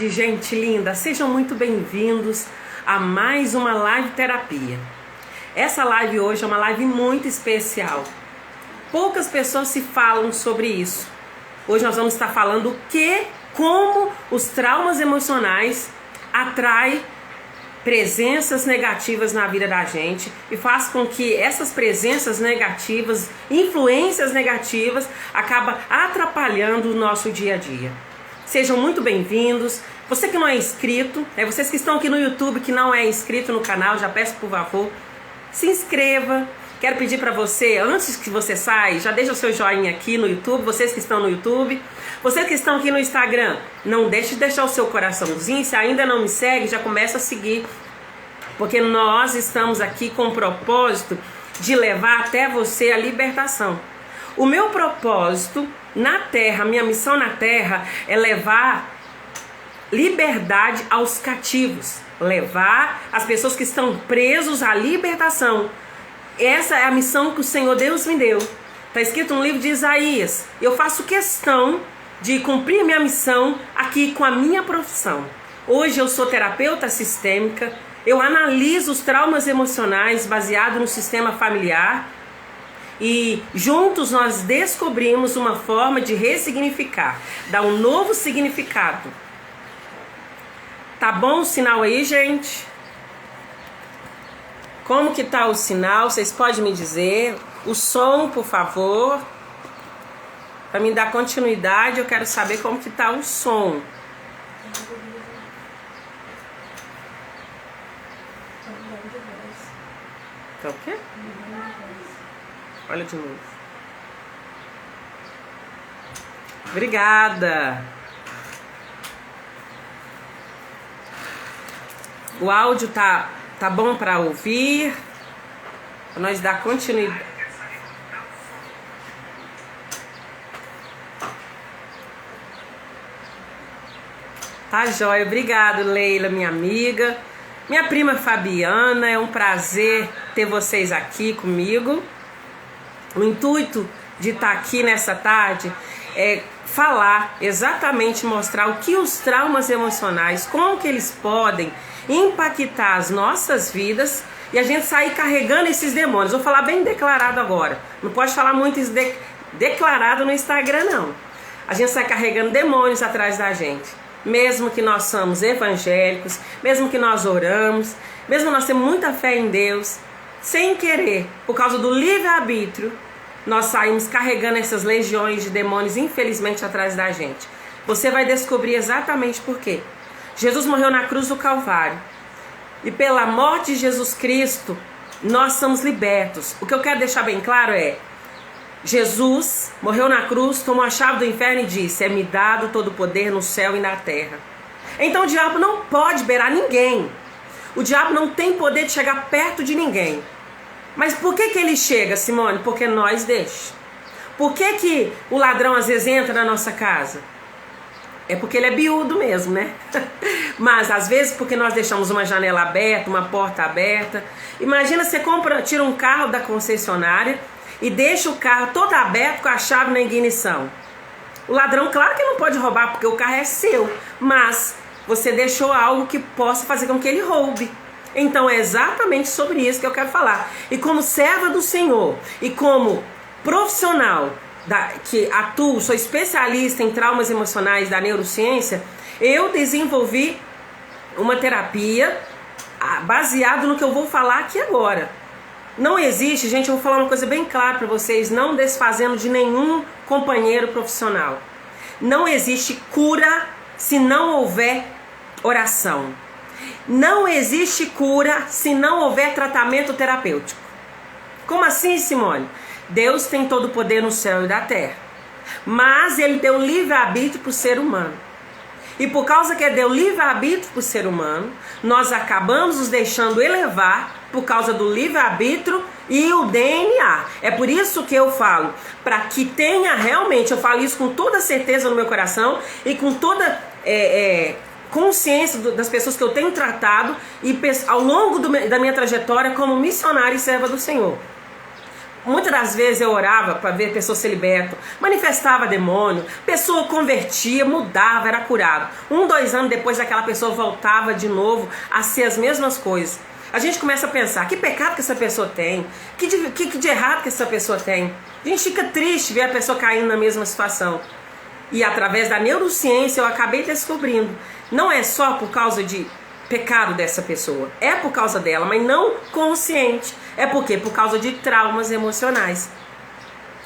tarde, gente linda. Sejam muito bem-vindos a mais uma live terapia. Essa live hoje é uma live muito especial. Poucas pessoas se falam sobre isso. Hoje nós vamos estar falando como os traumas emocionais atraem presenças negativas na vida da gente e faz com que essas presenças negativas, influências negativas, acabam atrapalhando o nosso dia a dia. Sejam muito bem-vindos. Você que não é inscrito, vocês que estão aqui no YouTube que não é inscrito no canal, já peço por favor, se inscreva. Quero pedir para você, antes que você saia, já deixa o seu joinha aqui no YouTube, vocês que estão no YouTube. Vocês que estão aqui no Instagram, não deixe de deixar o seu coraçãozinho. Se ainda não me segue, já começa a seguir. Porque nós estamos aqui com o propósito de levar até você a libertação. O meu propósito na Terra, minha missão na Terra é levar liberdade aos cativos. Levar as pessoas que estão presos à libertação. Essa é a missão que o Senhor Deus me deu. Está escrito no livro de Isaías. Eu faço questão de cumprir minha missão aqui com a minha profissão. Hoje eu sou terapeuta sistêmica. Eu analiso os traumas emocionais baseado no sistema familiar. E juntos nós descobrimos uma forma de ressignificar, dar um novo significado. Tá bom o sinal aí, gente? Como que tá o sinal? Vocês podem me dizer? O som, por favor. Para me dar continuidade, eu quero saber como que tá o som. Tá o quê? Olha de novo. Obrigada. O áudio tá bom para ouvir? Para nós dar continuidade. Tá jóia. Obrigado, Leila, minha amiga. Minha prima Fabiana, é um prazer ter vocês aqui comigo. O intuito de estar aqui nessa tarde é falar, exatamente mostrar o que os traumas emocionais, como que eles podem impactar as nossas vidas e a gente sair carregando esses demônios. Vou falar bem declarado agora. Não pode falar muito declarado no Instagram, não. A gente sai carregando demônios atrás da gente. Mesmo que nós somos evangélicos, mesmo que nós oramos, mesmo nós temos muita fé em Deus, sem querer, por causa do livre-arbítrio, nós saímos carregando essas legiões de demônios, infelizmente, atrás da gente. Você vai descobrir exatamente por quê. Jesus morreu na cruz do Calvário. E pela morte de Jesus Cristo, nós somos libertos. O que eu quero deixar bem claro é, Jesus morreu na cruz, tomou a chave do inferno e disse: é-me dado todo o poder no céu e na terra. Então o diabo não pode beirar ninguém. O diabo não tem poder de chegar perto de ninguém. Mas por que ele chega, Simone? Porque nós deixamos. Por que o ladrão às vezes entra na nossa casa? É porque ele é biúdo mesmo, né? Mas às vezes porque nós deixamos uma janela aberta, uma porta aberta. Imagina você tira um carro da concessionária e deixa o carro todo aberto com a chave na ignição. O ladrão, claro que não pode roubar porque o carro é seu, mas você deixou algo que possa fazer com que ele roube. Então é exatamente sobre isso que eu quero falar. E como serva do Senhor e como profissional que atuo, sou especialista em traumas emocionais da neurociência, eu desenvolvi uma terapia baseada no que eu vou falar aqui agora. Não existe, gente, eu vou falar uma coisa bem clara para vocês, não desfazendo de nenhum companheiro profissional. Não existe cura se não houver oração. Não existe cura se não houver tratamento terapêutico. Como assim, Simone? Deus tem todo o poder no céu e da terra, mas Ele deu livre-arbítrio para o ser humano. E por causa que Ele deu livre-arbítrio para o ser humano, nós acabamos nos deixando elevar por causa do livre-arbítrio e o DNA. É por isso que eu falo, para que tenha realmente, eu falo isso com toda certeza no meu coração e com toda consciência das pessoas que eu tenho tratado e ao longo da minha trajetória como missionária e serva do Senhor. Muitas das vezes eu orava para ver pessoa ser liberta, manifestava demônio, pessoa convertia, mudava, era curado. 1, 2 anos depois aquela pessoa voltava de novo a ser as mesmas coisas. A gente começa a pensar, que pecado que essa pessoa tem, que de errado que essa pessoa tem. A gente fica triste ver a pessoa caindo na mesma situação. E através da neurociência eu acabei descobrindo, não é só por causa de pecado dessa pessoa, é por causa dela, mas não consciente. É porque por causa de traumas emocionais.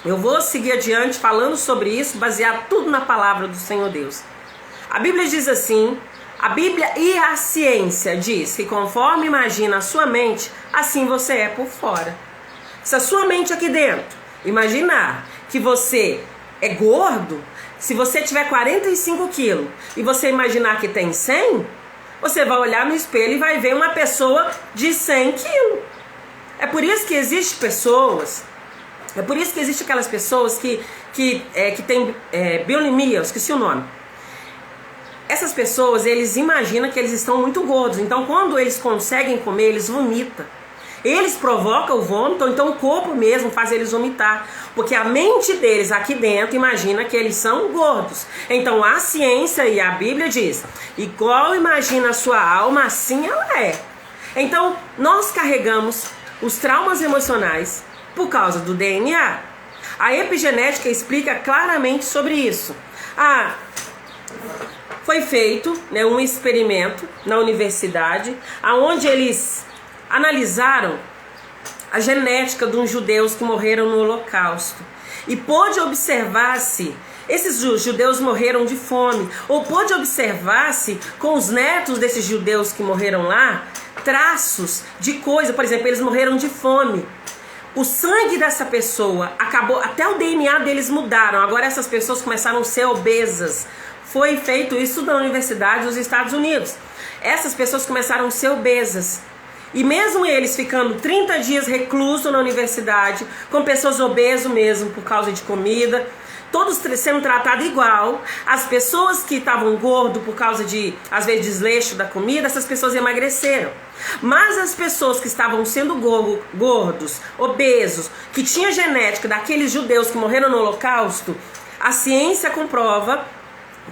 Eu vou seguir adiante falando sobre isso, baseado tudo na palavra do Senhor Deus. A Bíblia diz assim, a Bíblia e a ciência diz que conforme imagina a sua mente, assim você é por fora. Se a sua mente aqui dentro imaginar que você é gordo, se você tiver 45 quilos e você imaginar que tem 100, você vai olhar no espelho e vai ver uma pessoa de 100 quilos. É por isso que existem pessoas, é por isso que existem aquelas pessoas que têm bulimia, eu esqueci o nome. Essas pessoas, eles imaginam que eles estão muito gordos, então quando eles conseguem comer, eles vomitam. Eles provocam o vômito, ou então o corpo mesmo faz eles vomitar, porque a mente deles aqui dentro imagina que eles são gordos. Então a ciência e a Bíblia diz, igual imagina a sua alma, assim ela é. Então nós carregamos os traumas emocionais por causa do DNA. A epigenética explica claramente sobre isso. Foi feito um experimento na universidade, onde eles analisaram a genética de uns judeus que morreram no Holocausto. E pôde observar-se, esses judeus morreram de fome, ou pôde observar-se com os netos desses judeus que morreram lá, traços de coisa, por exemplo, eles morreram de fome. O sangue dessa pessoa acabou, até o DNA deles mudaram, agora essas pessoas começaram a ser obesas. Foi feito isso na Universidade dos Estados Unidos. Essas pessoas começaram a ser obesas. E mesmo eles ficando 30 dias reclusos na universidade, com pessoas obesas mesmo por causa de comida, todos sendo tratados igual, as pessoas que estavam gordos por causa de, às vezes, desleixo da comida, essas pessoas emagreceram. Mas as pessoas que estavam sendo gordos, obesos, que tinham genética daqueles judeus que morreram no Holocausto, a ciência comprova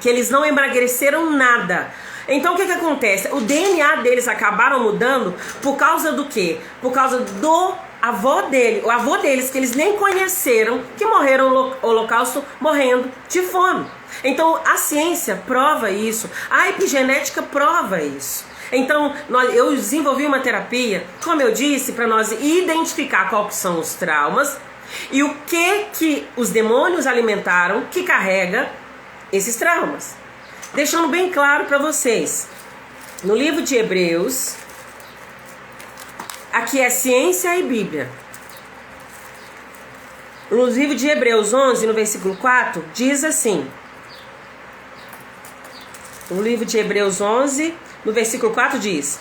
que eles não emagreceram nada. Então o que acontece? O DNA deles acabaram mudando por causa do quê? Por causa do avô dele, o avô deles que eles nem conheceram, que morreram no Holocausto morrendo de fome. Então a ciência prova isso, a epigenética prova isso. Então eu desenvolvi uma terapia, como eu disse, para nós identificar quais são os traumas e o que os demônios alimentaram que carrega esses traumas. Deixando bem claro para vocês, no livro de Hebreus, aqui é ciência e Bíblia. No livro de Hebreus 11, no versículo 4, diz assim. No livro de Hebreus 11, no versículo 4 diz: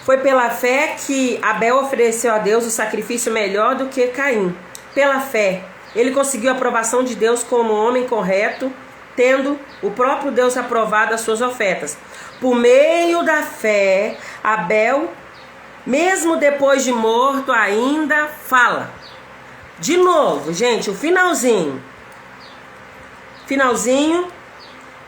foi pela fé que Abel ofereceu a Deus o sacrifício melhor do que Caim. Pela fé, ele conseguiu a aprovação de Deus como homem correto, tendo o próprio Deus aprovado as suas ofertas. Por meio da fé, Abel, mesmo depois de morto, ainda fala. De novo, gente, o finalzinho.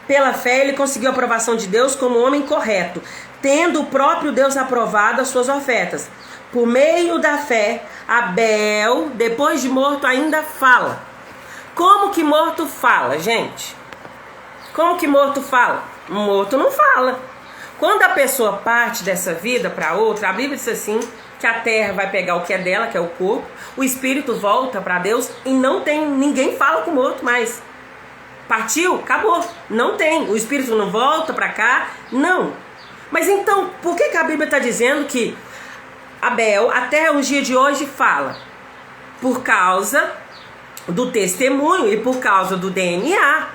Pela fé, ele conseguiu a aprovação de Deus como homem correto, tendo o próprio Deus aprovado as suas ofertas. Por meio da fé, Abel, depois de morto, ainda fala. Como que morto fala, gente? Como que morto fala? Morto não fala. Quando a pessoa parte dessa vida para outra, a Bíblia diz assim, que a terra vai pegar o que é dela, que é o corpo, o espírito volta para Deus e não tem, ninguém fala com o morto mais. Partiu? Acabou. Não tem. O espírito não volta para cá? Não. Mas então, por que a Bíblia está dizendo que Abel, até o dia de hoje, fala? Por causa do testemunho e por causa do DNA.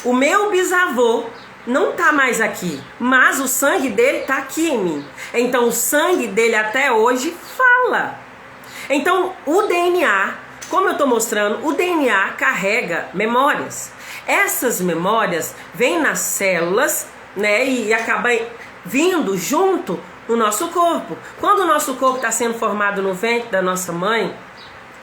O meu bisavô não está mais aqui, mas o sangue dele está aqui em mim. Então o sangue dele até hoje fala. Então o DNA, como eu estou mostrando, o DNA carrega memórias. Essas memórias vêm nas células, né, e acabam vindo junto no nosso corpo. Quando o nosso corpo está sendo formado no ventre da nossa mãe,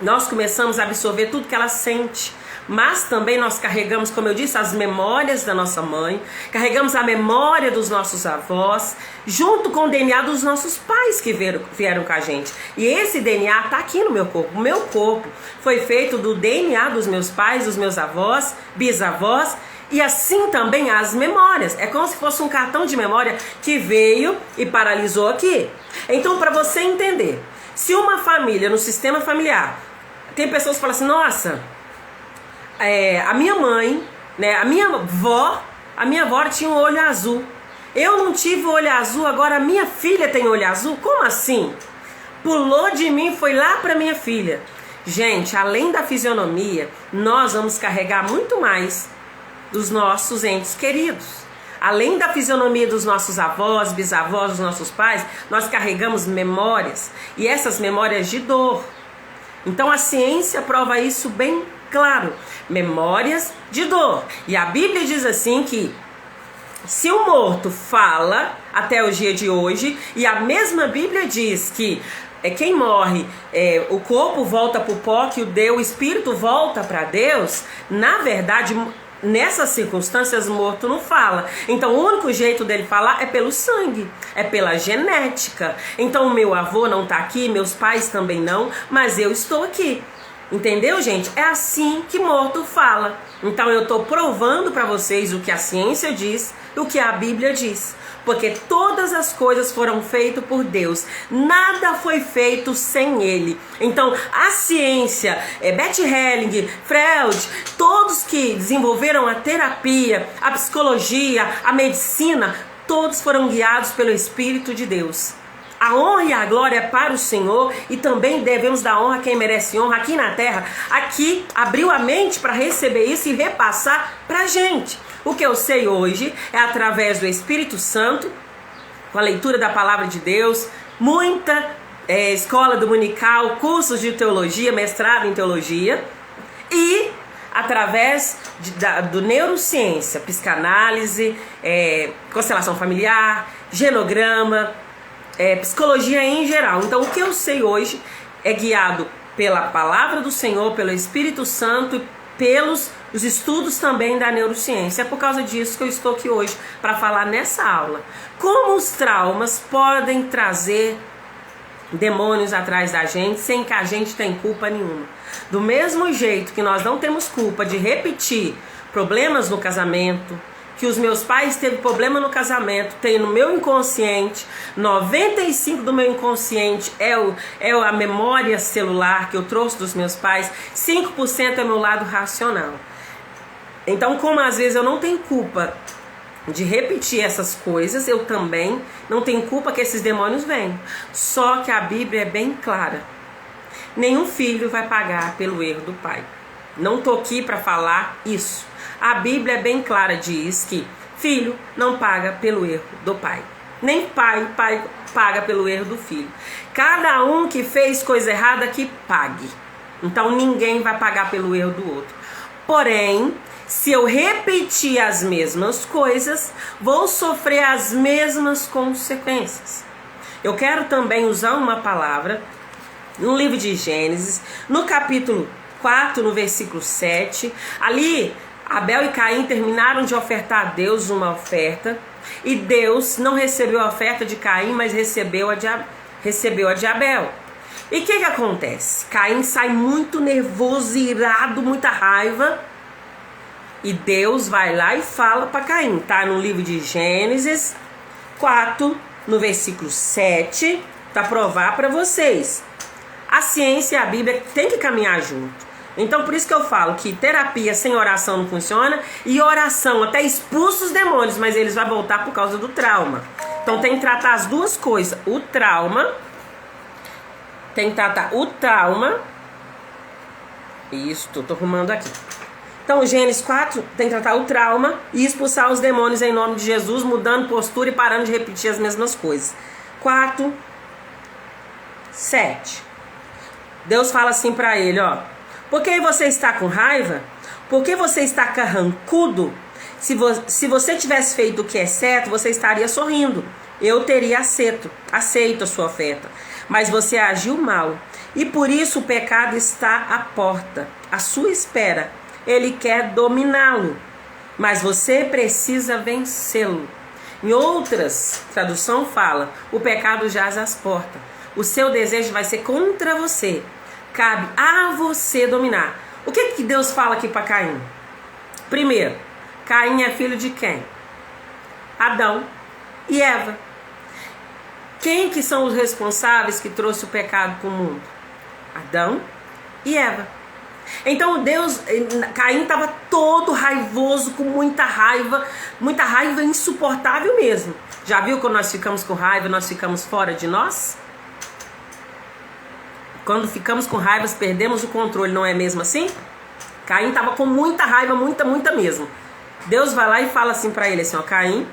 nós começamos a absorver tudo que ela sente. Mas também nós carregamos, como eu disse, as memórias da nossa mãe, carregamos a memória dos nossos avós, junto com o DNA dos nossos pais que vieram com a gente. E esse DNA está aqui no meu corpo. O meu corpo foi feito do DNA dos meus pais, dos meus avós, bisavós, e assim também as memórias. É como se fosse um cartão de memória que veio e paralisou aqui. Então, para você entender, se uma família, no sistema familiar, tem pessoas que falam assim, nossa, a minha mãe, né, a minha avó tinha um olho azul. Eu não tive olho azul, agora a minha filha tem olho azul? Como assim? Pulou de mim, foi lá para minha filha. Gente, além da fisionomia, nós vamos carregar muito mais dos nossos entes queridos. Além da fisionomia dos nossos avós, bisavós, dos nossos pais, nós carregamos memórias. E essas memórias de dor. Então a ciência prova isso bem claro. Memórias de dor. E a Bíblia diz assim que se o morto fala até o dia de hoje, e a mesma Bíblia diz que quem morre, o corpo volta para o pó, que o espírito volta para Deus, na verdade, nessas circunstâncias, morto não fala. Então o único jeito dele falar é pelo sangue, é pela genética. Então o meu avô não está aqui, meus pais também não, mas eu estou aqui. Entendeu, gente? É assim que morto fala. Então eu estou provando para vocês o que a ciência diz e o que a Bíblia diz. Porque todas as coisas foram feitas por Deus. Nada foi feito sem Ele. Então a ciência, Bert Helling, Freud, todos que desenvolveram a terapia, a psicologia, a medicina, todos foram guiados pelo Espírito de Deus. A honra e a glória é para o Senhor e também devemos dar honra a quem merece honra aqui na terra. Aqui abriu a mente para receber isso e repassar para a gente. O que eu sei hoje é através do Espírito Santo, com a leitura da palavra de Deus, muita escola dominical, cursos de teologia, mestrado em teologia e através do neurociência, psicanálise, constelação familiar, genograma, psicologia em geral. Então o que eu sei hoje é guiado pela palavra do Senhor, pelo Espírito Santo e pelos os estudos também da neurociência. É por causa disso que eu estou aqui hoje para falar nessa aula. Como os traumas podem trazer demônios atrás da gente sem que a gente tenha culpa nenhuma. Do mesmo jeito que nós não temos culpa de repetir problemas no casamento, que os meus pais teve problema no casamento, tem no meu inconsciente, 95% do meu inconsciente é a memória celular que eu trouxe dos meus pais, 5% é meu lado racional. Então, como às vezes eu não tenho culpa de repetir essas coisas, eu também não tenho culpa que esses demônios venham. Só que a Bíblia é bem clara. Nenhum filho vai pagar pelo erro do pai. Não estou aqui para falar isso. A Bíblia é bem clara, diz que filho não paga pelo erro do pai. Nem pai paga pelo erro do filho. Cada um que fez coisa errada que pague. Então ninguém vai pagar pelo erro do outro. Porém, se eu repetir as mesmas coisas, vou sofrer as mesmas consequências. Eu quero também usar uma palavra no livro de Gênesis, no capítulo 4, no versículo 7. Ali, Abel e Caim terminaram de ofertar a Deus uma oferta. E Deus não recebeu a oferta de Caim, mas recebeu a de Abel. E o que acontece? Caim sai muito nervoso, irado, muita raiva. E Deus vai lá e fala para Caim. Tá no livro de Gênesis 4, no versículo 7. Tá provar para vocês. A ciência e a Bíblia tem que caminhar junto. Então por isso que eu falo que terapia sem oração não funciona. E oração até expulsa os demônios, mas eles vão voltar por causa do trauma. Então tem que tratar as duas coisas. O trauma. Tem que tratar o trauma. Isso, tô arrumando aqui. Então, Gênesis 4 tem que tratar o trauma e expulsar os demônios em nome de Jesus, mudando postura e parando de repetir as mesmas coisas. 4, 7. Deus fala assim para ele, ó. Por que você está com raiva? Por que você está carrancudo? Se você tivesse feito o que é certo, você estaria sorrindo. Eu teria aceito a sua oferta. Mas você agiu mal E por isso o pecado está à porta, à sua espera. Ele quer dominá-lo, mas você precisa vencê-lo. Em outras traduções fala, o pecado jaz às portas. O seu desejo vai ser contra você. Cabe a você dominar. O que Deus fala aqui para Caim? Primeiro, Caim é filho de quem? Adão e Eva. Quem que são os responsáveis que trouxe o pecado para o mundo? Adão e Eva. Então Caim estava todo raivoso, com muita raiva insuportável mesmo. Já viu quando nós ficamos com raiva, nós ficamos fora de nós? Quando ficamos com raiva, perdemos o controle, não é mesmo assim? Caim estava com muita raiva, muita mesmo. Deus vai lá e fala assim para ele, assim, ó, Caim,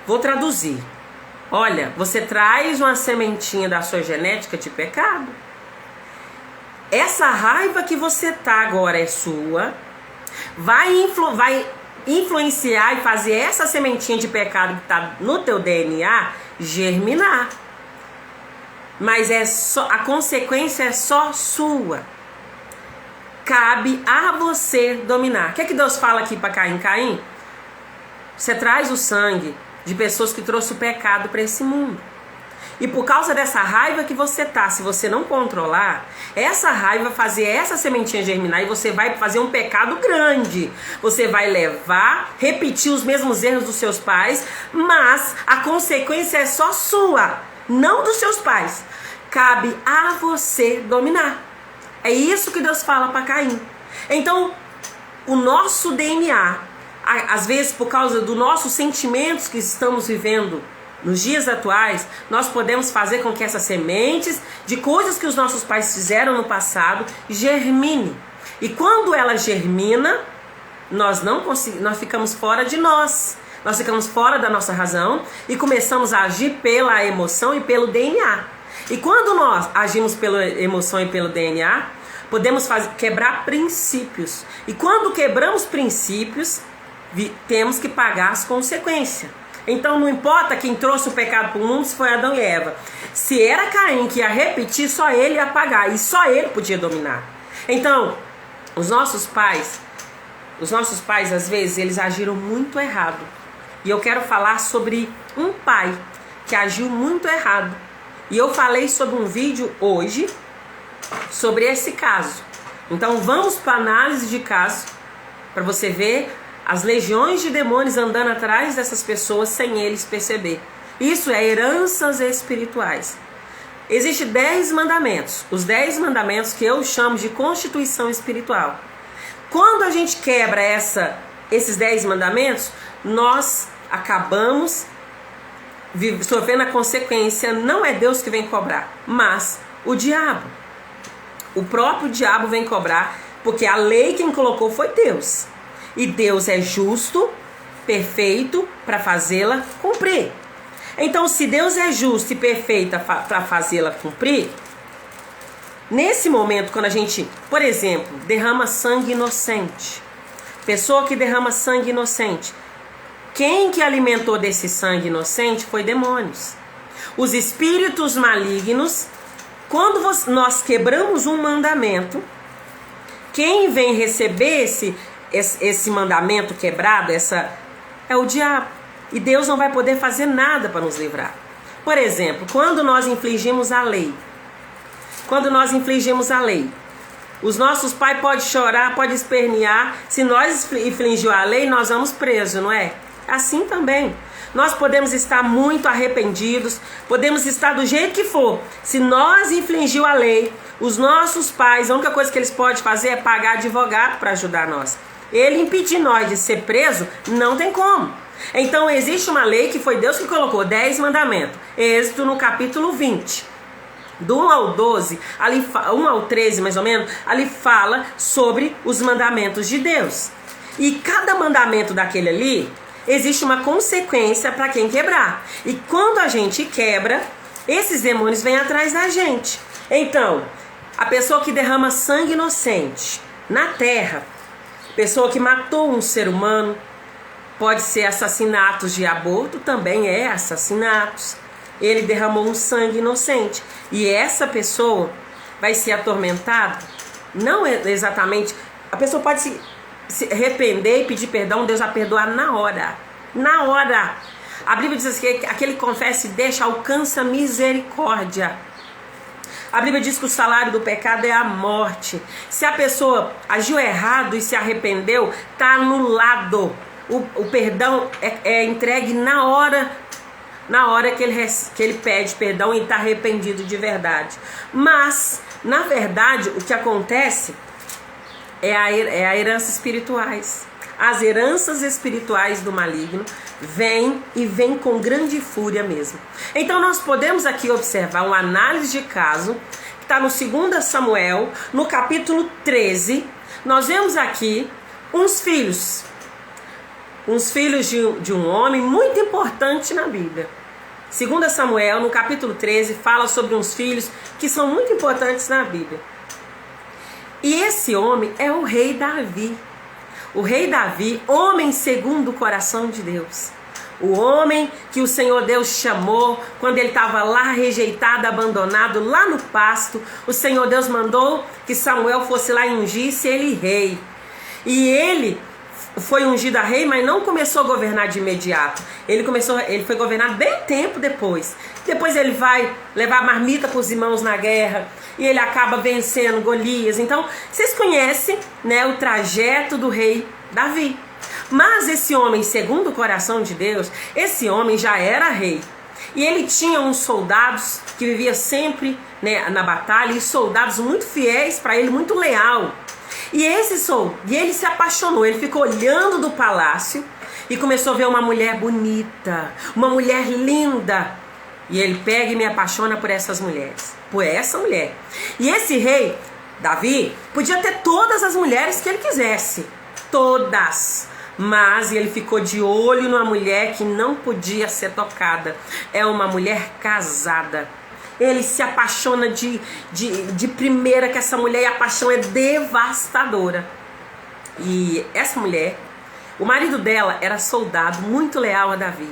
vou traduzir. Olha, você traz uma sementinha da sua genética de pecado. Essa raiva que você tá agora é sua, vai influenciar e fazer essa sementinha de pecado que tá no teu DNA germinar. Mas a consequência é só sua. Cabe a você dominar. O que Deus fala aqui para Caim? Caim, você traz o sangue de pessoas que trouxeram o pecado para esse mundo. E por causa dessa raiva que você tá, se você não controlar, essa raiva fazer essa sementinha germinar e você vai fazer um pecado grande. Você vai repetir os mesmos erros dos seus pais, mas a consequência é só sua, não dos seus pais. Cabe a você dominar. É isso que Deus fala para Caim. Então, o nosso DNA, às vezes por causa dos nossos sentimentos que estamos vivendo nos dias atuais, nós podemos fazer com que essas sementes de coisas que os nossos pais fizeram no passado germine. E quando ela germina, nós ficamos fora de nós. Nós ficamos fora da nossa razão e começamos a agir pela emoção e pelo DNA. E quando nós agimos pela emoção e pelo DNA, podemos quebrar princípios. E quando quebramos princípios, temos que pagar as consequências. Então não importa quem trouxe o pecado para o mundo, se foi Adão e Eva. Se era Caim que ia repetir, só ele ia pagar. E só ele podia dominar. Então, os nossos pais às vezes, eles agiram muito errado. E eu quero falar sobre um pai que agiu muito errado. E eu falei sobre um vídeo hoje sobre esse caso. Então vamos para a análise de caso, para você ver as legiões de demônios andando atrás dessas pessoas sem eles perceber. Isso é heranças espirituais. Existem 10 mandamentos. Os 10 mandamentos que eu chamo de constituição espiritual. Quando a gente quebra esses 10 mandamentos, nós acabamos sofrendo a consequência. Não é Deus que vem cobrar, mas o diabo. O próprio diabo vem cobrar, porque a lei quem colocou foi Deus. E Deus é justo, perfeito, para fazê-la cumprir. Então, se Deus é justo e perfeito para fazê-la cumprir, nesse momento, quando a gente, por exemplo, derrama sangue inocente, pessoa que derrama sangue inocente, quem que alimentou desse sangue inocente foi demônios. Os espíritos malignos, quando nós quebramos um mandamento, quem vem receber esse mandamento quebrado, é o diabo. E Deus não vai poder fazer nada para nos livrar. Por exemplo, quando nós infligimos a lei. Os nossos pais podem chorar, podem espernear. Se nós infligimos a lei, nós vamos presos, não é? Assim também. Nós podemos estar muito arrependidos, podemos estar do jeito que for. Se nós infligimos a lei, os nossos pais, a única coisa que eles podem fazer é pagar advogado para ajudar nós. Ele impedir nós de ser preso, não tem como. Então existe uma lei que foi Deus que colocou, 10 mandamentos. Êxodo no capítulo 20. Do 1 ao 12, 1 ao 13 mais ou menos, ali fala sobre os mandamentos de Deus. E cada mandamento daquele ali, existe uma consequência para quem quebrar. E quando a gente quebra, esses demônios vêm atrás da gente. Então, a pessoa que derrama sangue inocente na terra, pessoa que matou um ser humano, pode ser assassinatos de aborto, também é assassinatos. ele derramou um sangue inocente. E essa pessoa vai ser atormentada, não exatamente, a pessoa pode se arrepender e pedir perdão, Deus vai perdoar na hora. Na hora. A Bíblia diz que aquele que confessa e deixa alcança misericórdia. A Bíblia diz que o salário do pecado é a morte. Se a pessoa agiu errado e se arrependeu, está anulado. O perdão é entregue na hora que ele pede perdão e está arrependido de verdade. Mas, na verdade, o que acontece é a herança espirituais. As heranças espirituais do maligno vêm com grande fúria mesmo. Então nós podemos aqui observar uma análise de caso que está no 2 Samuel, no capítulo 13. Nós vemos aqui uns filhos de um homem muito importante na Bíblia. 2 Samuel, no capítulo 13, fala sobre uns filhos que são muito importantes na Bíblia. E esse homem é o rei Davi. O rei Davi, homem segundo o coração de Deus. O homem que o Senhor Deus chamou quando ele estava lá rejeitado, abandonado, lá no pasto. O Senhor Deus mandou que Samuel fosse lá e ungisse ele rei. E ele foi ungido a rei, mas não começou a governar de imediato. Ele foi governar bem tempo depois. Depois ele vai levar marmita para os irmãos na guerra. E ele acaba vencendo Golias. Então, vocês conhecem, né, o trajeto do rei Davi. Mas esse homem, segundo o coração de Deus, esse homem já era rei. E ele tinha uns soldados que viviam sempre, né, na batalha. E soldados muito fiéis para ele, muito leal. E ele se apaixonou. Ele ficou olhando do palácio e começou a ver uma mulher bonita, uma mulher linda. E ele pega e me apaixona por essas mulheres. Por essa mulher. E esse rei, Davi, podia ter todas as mulheres que ele quisesse. Todas. Mas ele ficou de olho numa mulher que não podia ser tocada. É uma mulher casada. Ele se apaixona de primeira, que essa mulher, e a paixão é devastadora. E essa mulher, o marido dela era soldado, muito leal a Davi.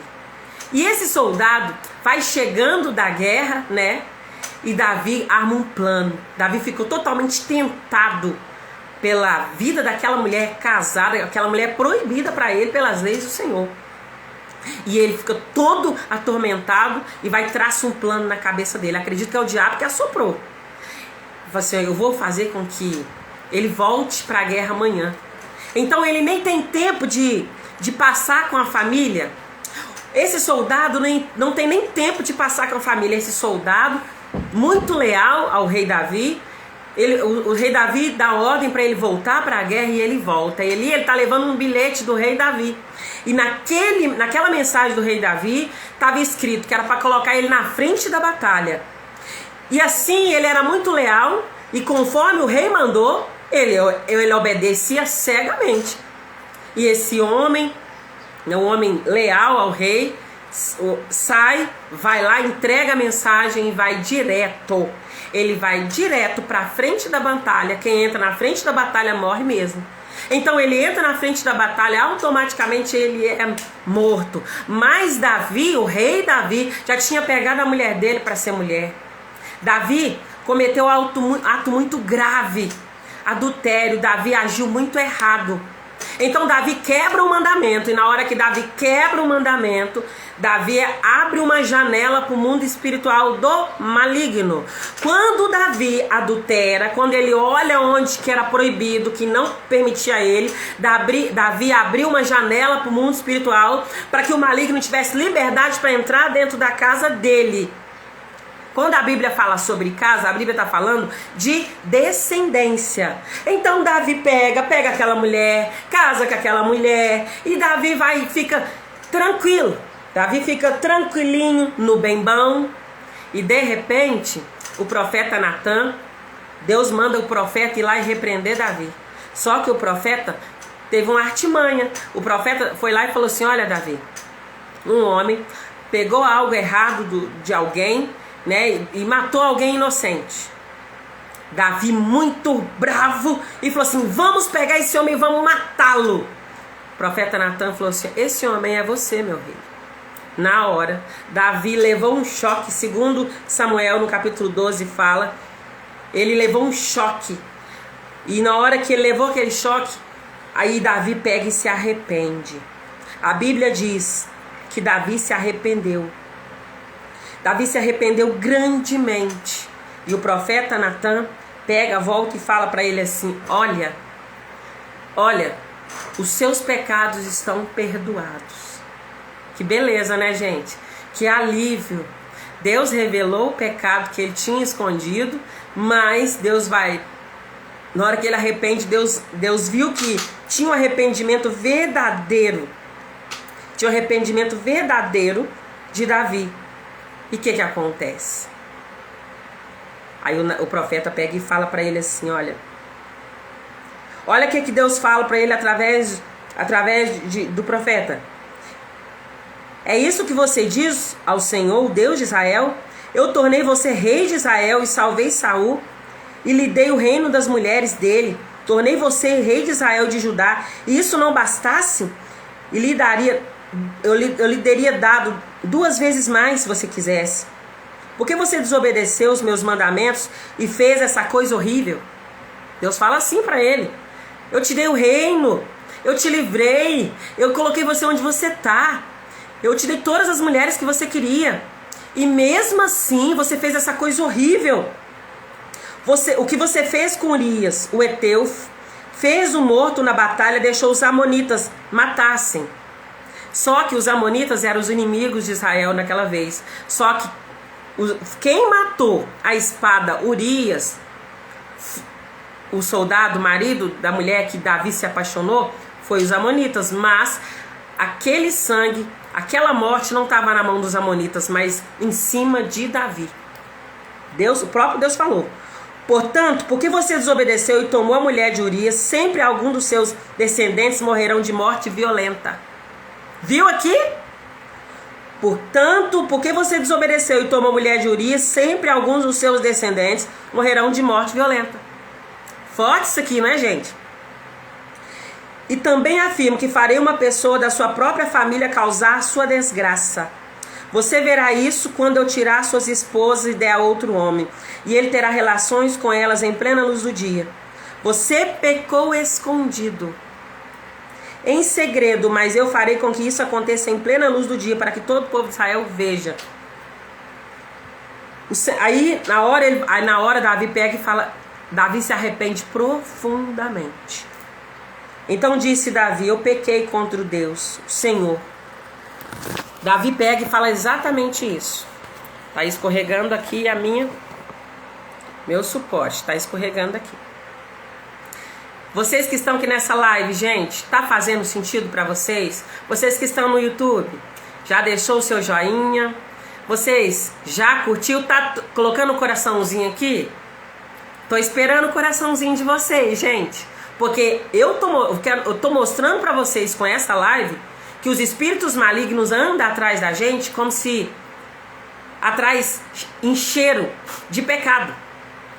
E esse soldado vai chegando da guerra, né? E Davi arma um plano. Davi ficou totalmente tentado pela vida daquela mulher casada, aquela mulher proibida para ele pelas leis do Senhor. E ele fica todo atormentado e vai traçar um plano na cabeça dele. Acredito que é o diabo que assoprou. Ele fala assim: eu vou fazer com que ele volte para a guerra amanhã. Então ele nem tem tempo de passar com a família. Esse soldado não tem nem tempo de passar com a família. Esse soldado, muito leal ao rei Davi, o rei Davi dá ordem para ele voltar para a guerra e ele volta. Ele está levando um bilhete do rei Davi. E naquela mensagem do rei Davi estava escrito que era para colocar ele na frente da batalha. E assim ele era muito leal e conforme o rei mandou, ele obedecia cegamente. E esse homem, um homem leal ao rei, sai, vai lá, entrega a mensagem e vai direto. Ele vai direto para a frente da batalha. Quem entra na frente da batalha morre mesmo. Então ele entra na frente da batalha, automaticamente ele é morto. Mas Davi, o rei Davi, já tinha pegado a mulher dele para ser mulher. Davi cometeu ato muito grave, adultério. Davi agiu muito errado. Então Davi quebra o mandamento. E na hora que Davi quebra o mandamento, Davi abre uma janela para o mundo espiritual do maligno. Quando Davi adultera, quando ele olha onde que era proibido, que não permitia a ele, Davi abriu uma janela para o mundo espiritual para que o maligno tivesse liberdade para entrar dentro da casa dele. Quando a Bíblia fala sobre casa, a Bíblia está falando de descendência. Então Davi pega aquela mulher, casa com aquela mulher, e Davi fica tranquilo. Davi fica tranquilinho no bem bom. E de repente, o profeta Natan, Deus manda o profeta ir lá e repreender Davi. Só que o profeta teve uma artimanha. O profeta foi lá e falou assim: olha, Davi, um homem pegou algo errado de alguém, né, e matou alguém inocente. Davi, muito bravo, e falou assim: vamos pegar esse homem e vamos matá-lo. O profeta Natan falou assim: esse homem é você, meu rei. na hora. Davi levou um choque, segundo Samuel no capítulo 12 fala, ele levou um choque. E na hora que ele levou aquele choque, aí Davi pega e se arrepende. A Bíblia diz que Davi se arrependeu. Davi se arrependeu grandemente. E o profeta Natan pega, volta e fala para ele assim: olha, os seus pecados estão perdoados. Que beleza, né, gente? Que alívio. Deus revelou o pecado que ele tinha escondido, mas Deus vai... Na hora que ele arrepende, Deus viu que tinha um arrependimento verdadeiro. Tinha um arrependimento verdadeiro de Davi. E o que acontece? Aí o profeta pega e fala para ele assim: olha o que Deus fala para ele através do profeta. É isso que você diz ao Senhor, o Deus de Israel? Eu tornei você rei de Israel e salvei Saul e lhe dei o reino das mulheres dele. Tornei você rei de Israel e de Judá. E isso não bastasse? E eu lhe teria dado 2 vezes mais se você quisesse. Por que você desobedeceu os meus mandamentos e fez essa coisa horrível? Deus fala assim para ele: eu te dei o reino, eu te livrei, eu coloquei você onde você está, eu te dei todas as mulheres que você queria, e mesmo assim você fez essa coisa horrível. O que você fez com Urias, o Eteu, fez o morto na batalha, deixou os amonitas matassem. Só que os amonitas eram os inimigos de Israel naquela vez. Só que quem matou a espada Urias, o soldado, marido da mulher que Davi se apaixonou, foi os amonitas. Mas aquele sangue, aquela morte não estava na mão dos amonitas, mas em cima de Davi. O próprio Deus falou: portanto, porque você desobedeceu e tomou a mulher de Urias, sempre algum dos seus descendentes morrerão de morte violenta. Viu aqui? Portanto, porque você desobedeceu e tomou a mulher de Urias, sempre alguns dos seus descendentes morrerão de morte violenta. Forte isso aqui, não é, gente? E também afirmo que farei uma pessoa da sua própria família causar sua desgraça. Você verá isso quando eu tirar suas esposas e der a outro homem, e ele terá relações com elas em plena luz do dia. Você pecou escondido, em segredo, mas eu farei com que isso aconteça em plena luz do dia, para que todo o povo de Israel veja. Aí na hora Davi pega e fala, Davi se arrepende profundamente. Então disse Davi: eu pequei contra o Deus, o Senhor. Davi pega e fala exatamente isso. Tá escorregando aqui meu suporte, tá escorregando aqui. Vocês que estão aqui nessa live, gente, tá fazendo sentido para vocês? Vocês que estão no YouTube, já deixou o seu joinha? Vocês já curtiu? Tá colocando o coraçãozinho aqui? Tô esperando o coraçãozinho de vocês, gente. Porque eu tô mostrando para vocês com essa live que os espíritos malignos andam atrás da gente como se atrás em cheiro de pecado.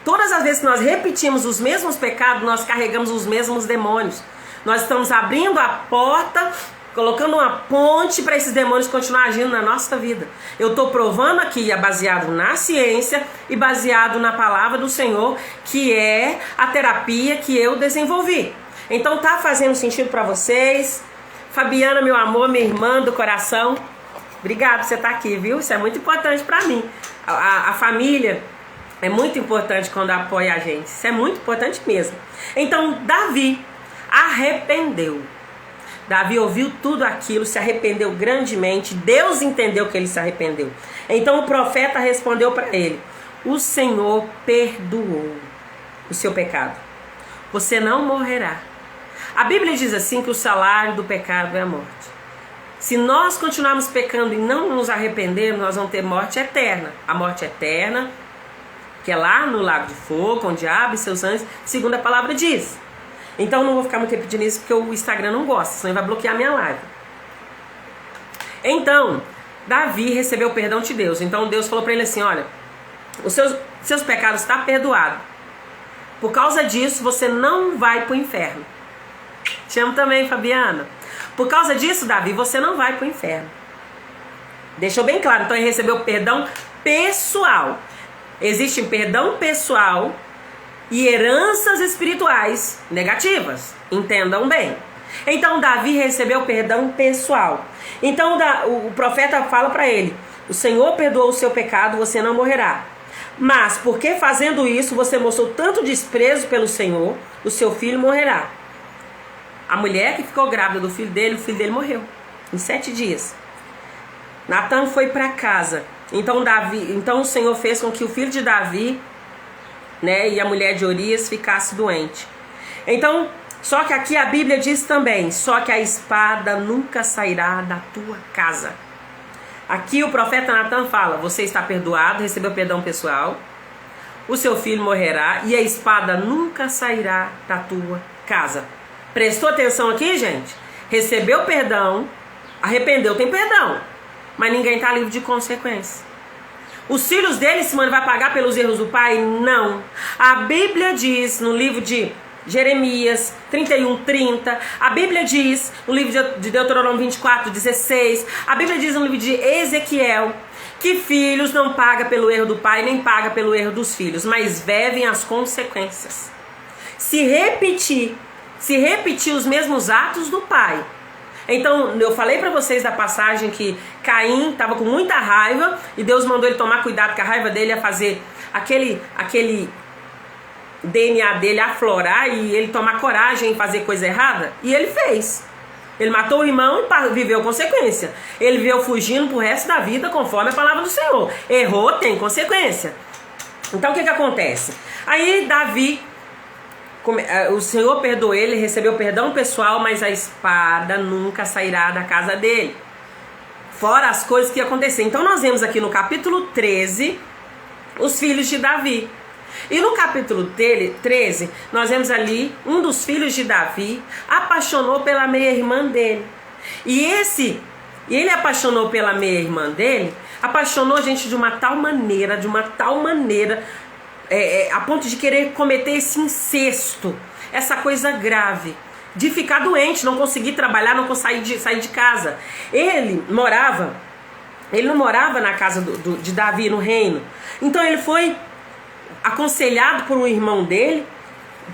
Todas as vezes que nós repetimos os mesmos pecados, nós carregamos os mesmos demônios. Nós estamos abrindo a porta, colocando uma ponte para esses demônios continuar agindo na nossa vida. Eu estou provando aqui, baseado na ciência e baseado na palavra do Senhor, que é a terapia que eu desenvolvi. Então tá fazendo sentido para vocês? Fabiana, meu amor, minha irmã do coração, obrigado por você estar aqui, viu? Isso é muito importante para mim. A família é muito importante quando apoia a gente. Isso é muito importante mesmo. Então Davi arrependeu. Davi ouviu tudo aquilo, se arrependeu grandemente. Deus entendeu que ele se arrependeu. Então o profeta respondeu para ele: o Senhor perdoou o seu pecado. Você não morrerá. A Bíblia diz assim que o salário do pecado é a morte. Se nós continuarmos pecando e não nos arrependermos, nós vamos ter morte eterna. A morte eterna, que é lá no lago de fogo, com o diabo e seus anjos, segundo a palavra diz. Então não vou ficar muito repetindo isso, porque o Instagram não gosta, senão ele vai bloquear a minha live. Então, Davi recebeu o perdão de Deus. Então Deus falou para ele assim: olha, os seus pecados estão perdoados. Por causa disso, você não vai para o inferno. Te amo também, Fabiana. Por causa disso, Davi, você não vai para o inferno. Deixou bem claro. Então ele recebeu perdão pessoal. Existe perdão pessoal e heranças espirituais negativas. Entendam bem. Então Davi recebeu perdão pessoal. Então o profeta fala para ele: o Senhor perdoou o seu pecado, você não morrerá. Mas porque fazendo isso você mostrou tanto desprezo pelo Senhor, o seu filho morrerá. A mulher que ficou grávida do filho dele, o filho dele morreu em 7 dias. Natan foi para casa. Então o Senhor fez com que o filho de Davi, né, e a mulher de Urias ficasse doente. Então, só que aqui a Bíblia diz também: só que a espada nunca sairá da tua casa. Aqui o profeta Natan fala: você está perdoado, recebeu perdão pessoal, o seu filho morrerá e a espada nunca sairá da tua casa. Prestou atenção aqui, gente? Recebeu perdão, arrependeu, tem perdão, mas ninguém está livre de consequência. Os filhos dele, Simone, vai pagar pelos erros do pai? Não. A Bíblia diz no livro de Jeremias 31:30, a Bíblia diz no livro de Deuteronômio 24:16, a Bíblia diz no livro de Ezequiel que filhos não pagam pelo erro do pai, nem pagam pelo erro dos filhos, mas vivem as consequências. Se repetir os mesmos atos do pai. Então, eu falei para vocês da passagem que Caim estava com muita raiva e Deus mandou ele tomar cuidado, que a raiva dele ia fazer aquele DNA dele aflorar e ele tomar coragem em fazer coisa errada. E ele fez. Ele matou o irmão e viveu consequência. Ele veio fugindo pro resto da vida conforme a palavra do Senhor. Errou, tem consequência. Então o que acontece? Aí Davi, o Senhor perdoou ele, recebeu perdão pessoal, mas a espada nunca sairá da casa dele. Fora as coisas que aconteceram. Então nós vemos aqui no capítulo 13 os filhos de Davi. E no capítulo 13 nós vemos ali um dos filhos de Davi apaixonou pela meia-irmã dele. E ele apaixonou pela meia-irmã dele, apaixonou, gente, de uma tal maneira, a ponto de querer cometer esse incesto, essa coisa grave, de ficar doente, não conseguir trabalhar, não conseguir sair de casa. Ele não morava na casa de Davi, no reino. Então ele foi aconselhado por um irmão dele,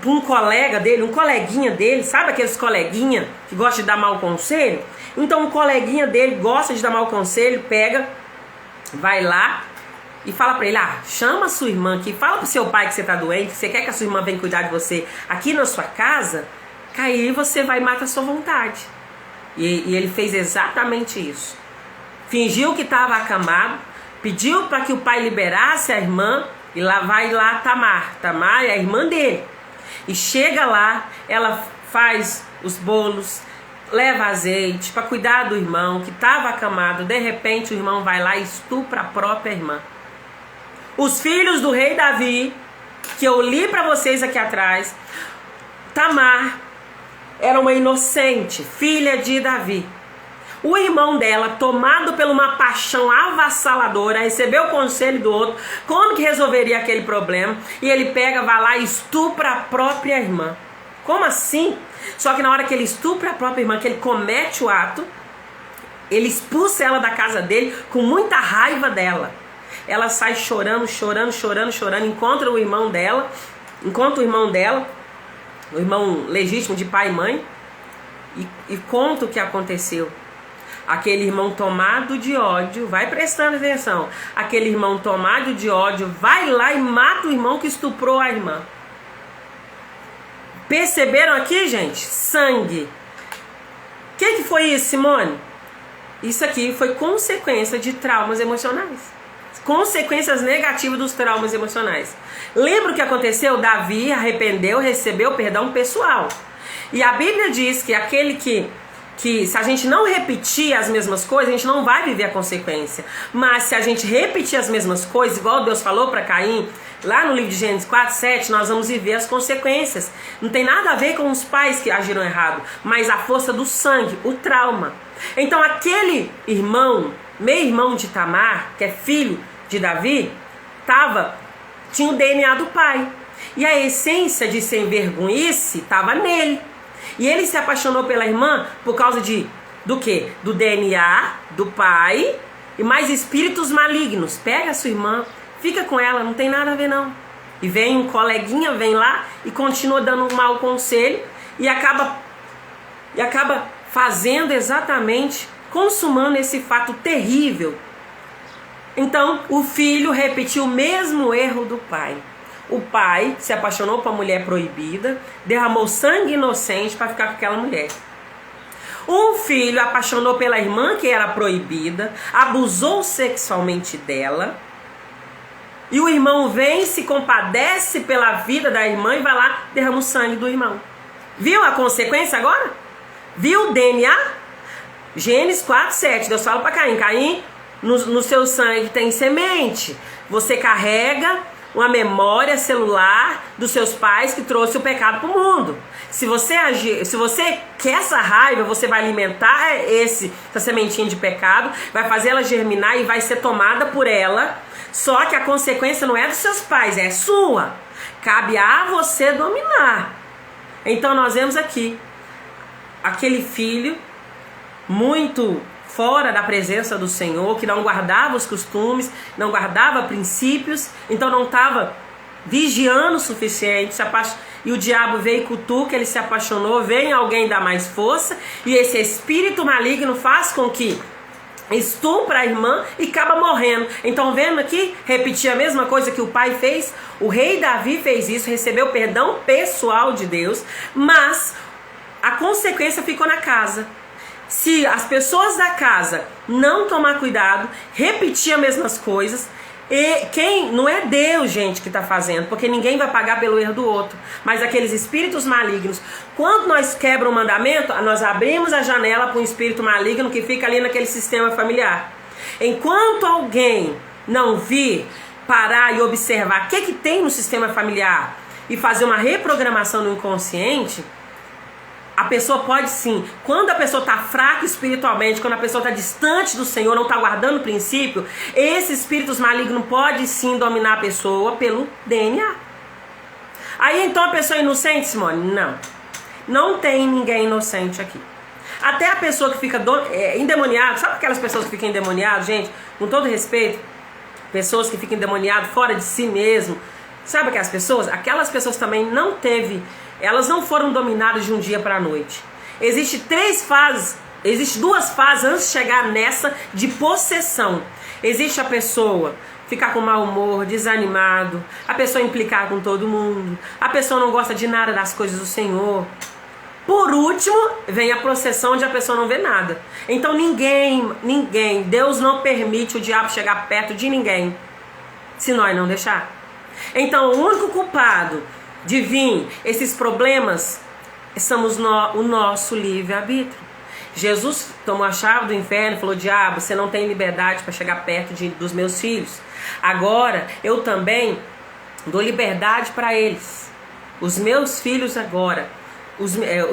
por um colega dele, um coleguinha dele, sabe aqueles coleguinha que gostam de dar mau conselho? Então um coleguinha dele gosta de dar mau conselho, vai lá e fala pra ele: chama a sua irmã aqui, fala pro seu pai que você tá doente, que você quer que a sua irmã venha cuidar de você aqui na sua casa, que aí você vai matar a sua vontade. E ele fez exatamente isso. Fingiu que estava acamado, pediu para que o pai liberasse a irmã, e lá vai Tamar é a irmã dele. E chega lá, ela faz os bolos, leva azeite para cuidar do irmão que estava acamado. De repente o irmão vai lá e estupra a própria irmã. Os filhos do rei Davi, que eu li para vocês aqui atrás, Tamar era uma inocente, filha de Davi. O irmão dela, tomado por uma paixão avassaladora, recebeu o conselho do outro, como que resolveria aquele problema, e ele vai lá e estupra a própria irmã. Como assim? Só que na hora que ele estupra a própria irmã, que ele comete o ato, ele expulsa ela da casa dele com muita raiva dela. Ela sai chorando, encontra o irmão dela, o irmão legítimo de pai e mãe, e conta o que aconteceu. Aquele irmão tomado de ódio, vai prestando atenção, aquele irmão tomado de ódio vai lá e mata o irmão que estuprou a irmã. Perceberam aqui, gente? Sangue. O que foi isso, Simone? Isso aqui foi consequência de traumas emocionais. Consequências negativas dos traumas emocionais. Lembra o que aconteceu? Davi arrependeu, recebeu perdão pessoal. E a Bíblia diz que aquele que se a gente não repetir as mesmas coisas, a gente não vai viver a consequência. Mas se a gente repetir as mesmas coisas, igual Deus falou para Caim, lá no livro de Gênesis 4:7, nós vamos viver as consequências. Não tem nada a ver com os pais que agiram errado, mas a força do sangue, o trauma. Então aquele irmão, meio-irmão de Tamar, que é filho de Davi, tinha o DNA do pai. E a essência de sem vergonhice estava nele. E ele se apaixonou pela irmã por causa do quê? Do DNA do pai e mais espíritos malignos. Pega a sua irmã, fica com ela, não tem nada a ver não. E vem um coleguinha, vem lá e continua dando um mau conselho e acaba fazendo exatamente, consumando esse fato terrível. Então o filho repetiu o mesmo erro do pai. O pai se apaixonou por uma mulher proibida, derramou sangue inocente para ficar com aquela mulher. Um filho apaixonou pela irmã que era proibida, abusou sexualmente dela, e o irmão vem, se compadece pela vida da irmã e vai lá, derrama o sangue do irmão. Viu a consequência agora? Viu o DNA? Gênesis 4:7, Deus fala para Caim, Caim, no seu sangue tem semente, você carrega uma memória celular dos seus pais que trouxe o pecado para o mundo. Se você quer essa raiva, você vai alimentar essa sementinha de pecado, vai fazer ela germinar e vai ser tomada por ela. Só que a consequência não é dos seus pais, é sua. Cabe a você dominar. Então nós vemos aqui aquele filho muito fora da presença do Senhor, que não guardava os costumes, não guardava princípios, então não estava vigiando o suficiente, e o diabo veio e cutuca, ele se apaixonou, vem alguém dar mais força, e esse espírito maligno faz com que estupra a irmã e acaba morrendo. Então, vendo aqui, repetir a mesma coisa que o pai fez, o rei Davi fez isso, recebeu perdão pessoal de Deus, mas a consequência ficou na casa. Se as pessoas da casa não tomar cuidado, repetir as mesmas coisas, e quem não é Deus, gente, que está fazendo, porque ninguém vai pagar pelo erro do outro, mas aqueles espíritos malignos. Quando nós quebramos o mandamento, nós abrimos a janela para um espírito maligno que fica ali naquele sistema familiar. Enquanto alguém não vir parar e observar o que tem no sistema familiar e fazer uma reprogramação no inconsciente, a pessoa pode sim, quando a pessoa está fraca espiritualmente, quando a pessoa está distante do Senhor, não está guardando o princípio, esses espíritos malignos podem sim dominar a pessoa pelo DNA. Aí então a pessoa é inocente, Simone? Não tem ninguém inocente aqui. Até a pessoa que fica endemoniada, sabe aquelas pessoas que ficam endemoniadas, gente? Com todo respeito, pessoas que ficam endemoniadas fora de si mesmo, sabe aquelas pessoas? Aquelas pessoas também elas não foram dominadas de um dia para a noite. Existem duas fases antes de chegar nessa de possessão. Existe a pessoa ficar com mau humor, desanimado, a pessoa implicar com todo mundo, a pessoa não gosta de nada das coisas do Senhor. Por último, vem a possessão onde a pessoa não vê nada. Então ninguém, Deus não permite o diabo chegar perto de ninguém, se nós não deixar. Então o único culpado de vir esses problemas somos o nosso livre-arbítrio. Jesus tomou a chave do inferno e falou: diabo, você não tem liberdade para chegar perto dos meus filhos. Agora eu também dou liberdade para eles. Os meus filhos agora,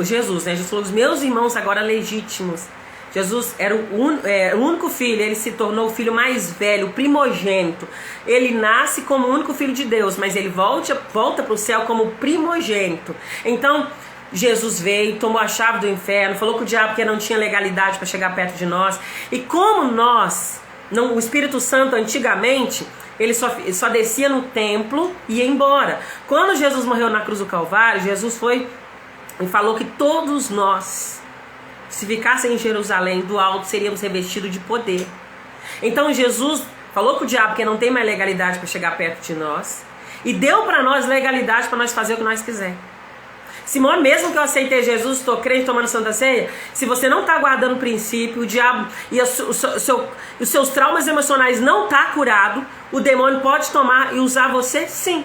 Jesus, né? Jesus falou: os meus irmãos agora legítimos. Jesus era o único filho, ele se tornou o filho mais velho, o primogênito. Ele nasce como o único filho de Deus, mas ele volta para o céu como primogênito. Então, Jesus veio, tomou a chave do inferno, falou com o diabo que não tinha legalidade para chegar perto de nós. E como o Espírito Santo antigamente, ele só descia no templo e ia embora. Quando Jesus morreu na cruz do Calvário, Jesus foi e falou que todos nós, se ficassem em Jerusalém do alto, seríamos revestidos de poder. Então Jesus falou com o diabo que não tem mais legalidade para chegar perto de nós, e deu para nós legalidade para nós fazer o que nós quiser. Simone, mesmo que eu aceitei Jesus, estou crente, tomando Santa Ceia, se você não está guardando o princípio, o diabo e os seus traumas emocionais não estão curados, o demônio pode tomar e usar você sim.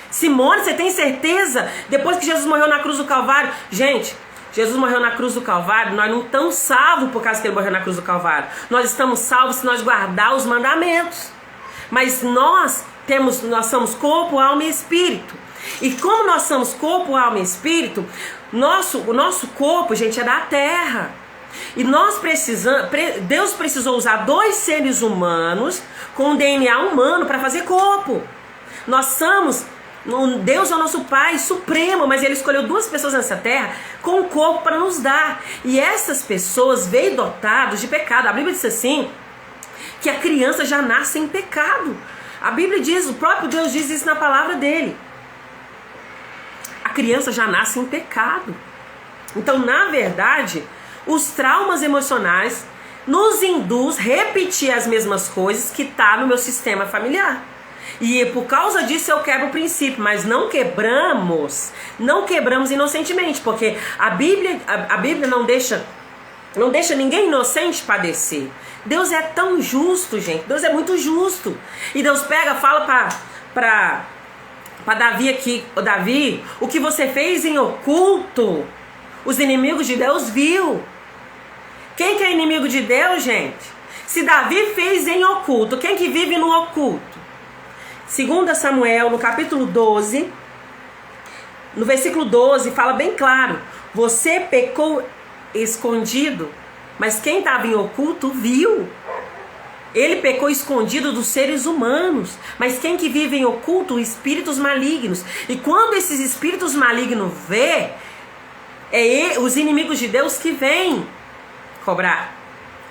Simone, você tem certeza? Depois que Jesus morreu na cruz do Calvário, gente, Jesus morreu na cruz do Calvário, nós não estamos salvos por causa que ele morreu na cruz do Calvário. Nós estamos salvos se nós guardar os mandamentos. Mas nós somos corpo, alma e espírito. E como nós somos corpo, alma e espírito, o nosso corpo, gente, é da terra. E Deus precisou usar 2 seres humanos com DNA humano para fazer corpo. Deus é o nosso Pai supremo, mas ele escolheu 2 pessoas nessa terra com um corpo para nos dar. E essas pessoas veio dotados de pecado. A Bíblia diz assim, que a criança já nasce em pecado. A Bíblia diz, o próprio Deus diz isso na palavra dele. A criança já nasce em pecado. Então, na verdade, os traumas emocionais nos induz a repetir as mesmas coisas que tá no meu sistema familiar. E por causa disso eu quebro o princípio, mas não quebramos inocentemente, porque a Bíblia não deixa ninguém inocente padecer. Deus é tão justo, gente. Deus é muito justo. E Deus fala para Davi aqui, Davi, o que você fez em oculto, os inimigos de Deus viu. Quem que é inimigo de Deus, gente? Se Davi fez em oculto, quem que vive no oculto? 2 Samuel, no capítulo 12, no versículo 12, fala bem claro: você pecou escondido, mas quem estava em oculto viu. Ele pecou escondido dos seres humanos, mas quem que vive em oculto? Espíritos malignos. E quando esses espíritos malignos vê, os inimigos de Deus que vêm cobrar.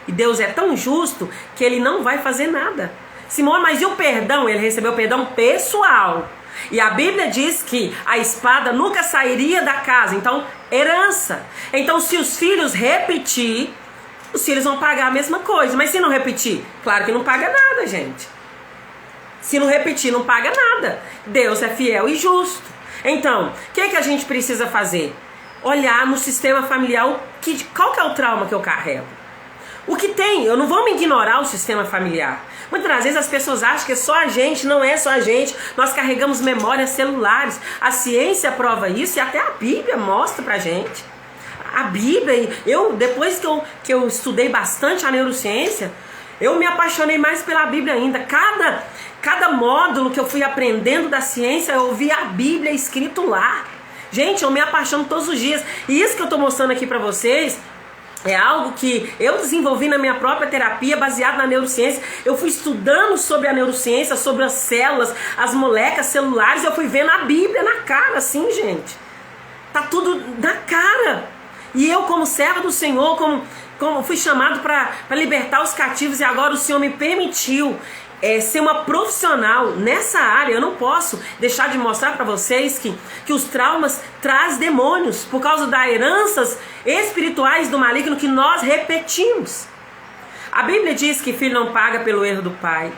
E Deus é tão justo que ele não vai fazer nada. Simão, mas e o perdão? Ele recebeu perdão pessoal. E a Bíblia diz que a espada nunca sairia da casa. Então, herança. Então, se os filhos repetir, os filhos vão pagar a mesma coisa. Mas se não repetir, claro que não paga nada, gente. Se não repetir, não paga nada. Deus é fiel e justo. Então, o que a gente precisa fazer? Olhar no sistema familiar qual que é o trauma que eu carrego. O que tem? Eu não vou me ignorar o sistema familiar. Muitas das vezes as pessoas acham que é só a gente, não é só a gente. Nós carregamos memórias celulares. A ciência prova isso e até a Bíblia mostra pra gente. A Bíblia, depois que eu estudei bastante a neurociência, eu me apaixonei mais pela Bíblia ainda. Cada módulo que eu fui aprendendo da ciência, eu vi a Bíblia escrito lá. Gente, eu me apaixono todos os dias. E isso que eu tô mostrando aqui pra vocês é algo que eu desenvolvi na minha própria terapia, baseado na neurociência. Eu fui estudando sobre a neurociência, sobre as células, as moléculas celulares. Eu fui vendo a Bíblia na cara, assim, gente. Tá tudo na cara. E eu, como serva do Senhor, como fui chamado para libertar os cativos, e agora o Senhor me permitiu ser uma profissional nessa área. Eu não posso deixar de mostrar para vocês que os traumas trazem demônios por causa das heranças espirituais do maligno que nós repetimos. A Bíblia diz que filho não paga pelo erro do pai.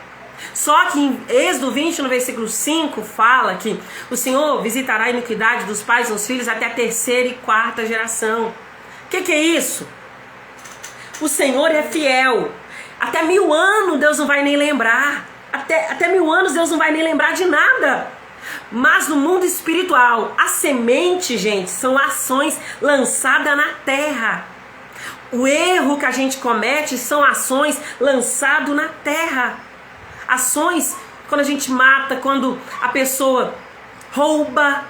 Só que em Êxodo 20, no versículo 5, fala que o Senhor visitará a iniquidade dos pais nos filhos até a 3ª e 4ª geração. O que é isso? O Senhor é fiel. Até 1000 anos Deus não vai nem lembrar. Até 1000 anos Deus não vai nem lembrar de nada. Mas no mundo espiritual, a semente, gente, são ações lançadas na terra. O erro que a gente comete são ações lançadas na terra. Ações quando a gente mata, quando a pessoa rouba,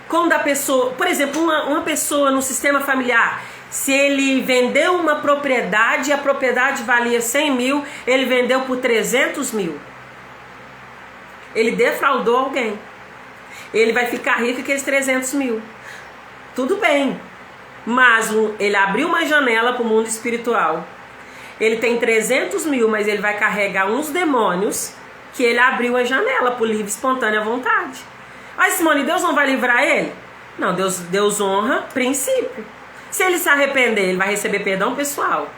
quando a pessoa... Por exemplo, uma pessoa no sistema familiar... Se ele vendeu uma propriedade e a propriedade valia 100 mil, ele vendeu por 300 mil. Ele defraudou alguém. Ele vai ficar rico com aqueles 300 mil. Tudo bem. Mas ele abriu uma janela para o mundo espiritual. Ele tem 300 mil, mas ele vai carregar uns demônios que ele abriu a janela por livre e espontânea vontade. Aí, Simone, Deus não vai livrar ele? Não, Deus honra princípio. Se ele se arrepender, ele vai receber perdão pessoal.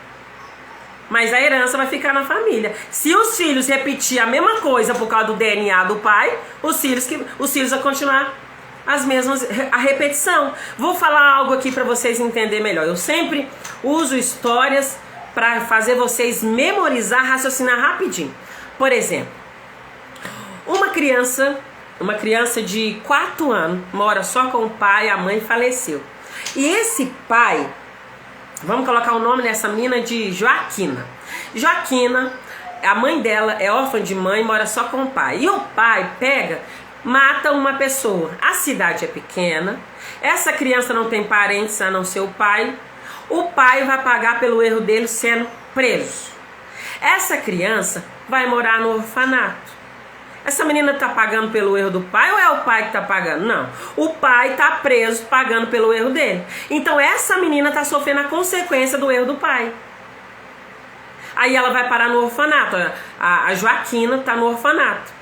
Mas a herança vai ficar na família. Se os filhos repetir a mesma coisa por causa do DNA do pai, os filhos vão continuar a repetição. Vou falar algo aqui para vocês entenderem melhor. Eu sempre uso histórias para fazer vocês memorizar, raciocinar rapidinho. Por exemplo, uma criança de 4 anos mora só com o pai, a mãe faleceu. E esse pai, vamos colocar o nome dessa menina de Joaquina. Joaquina, a mãe dela é órfã de mãe, mora só com o pai. E o pai mata uma pessoa. A cidade é pequena, essa criança não tem parentes a não ser o pai. O pai vai pagar pelo erro dele sendo preso. Essa criança vai morar no orfanato. Essa menina está pagando pelo erro do pai ou é o pai que está pagando? Não. O pai está preso pagando pelo erro dele. Então essa menina está sofrendo a consequência do erro do pai. Aí ela vai parar no orfanato. A Joaquina tá no orfanato.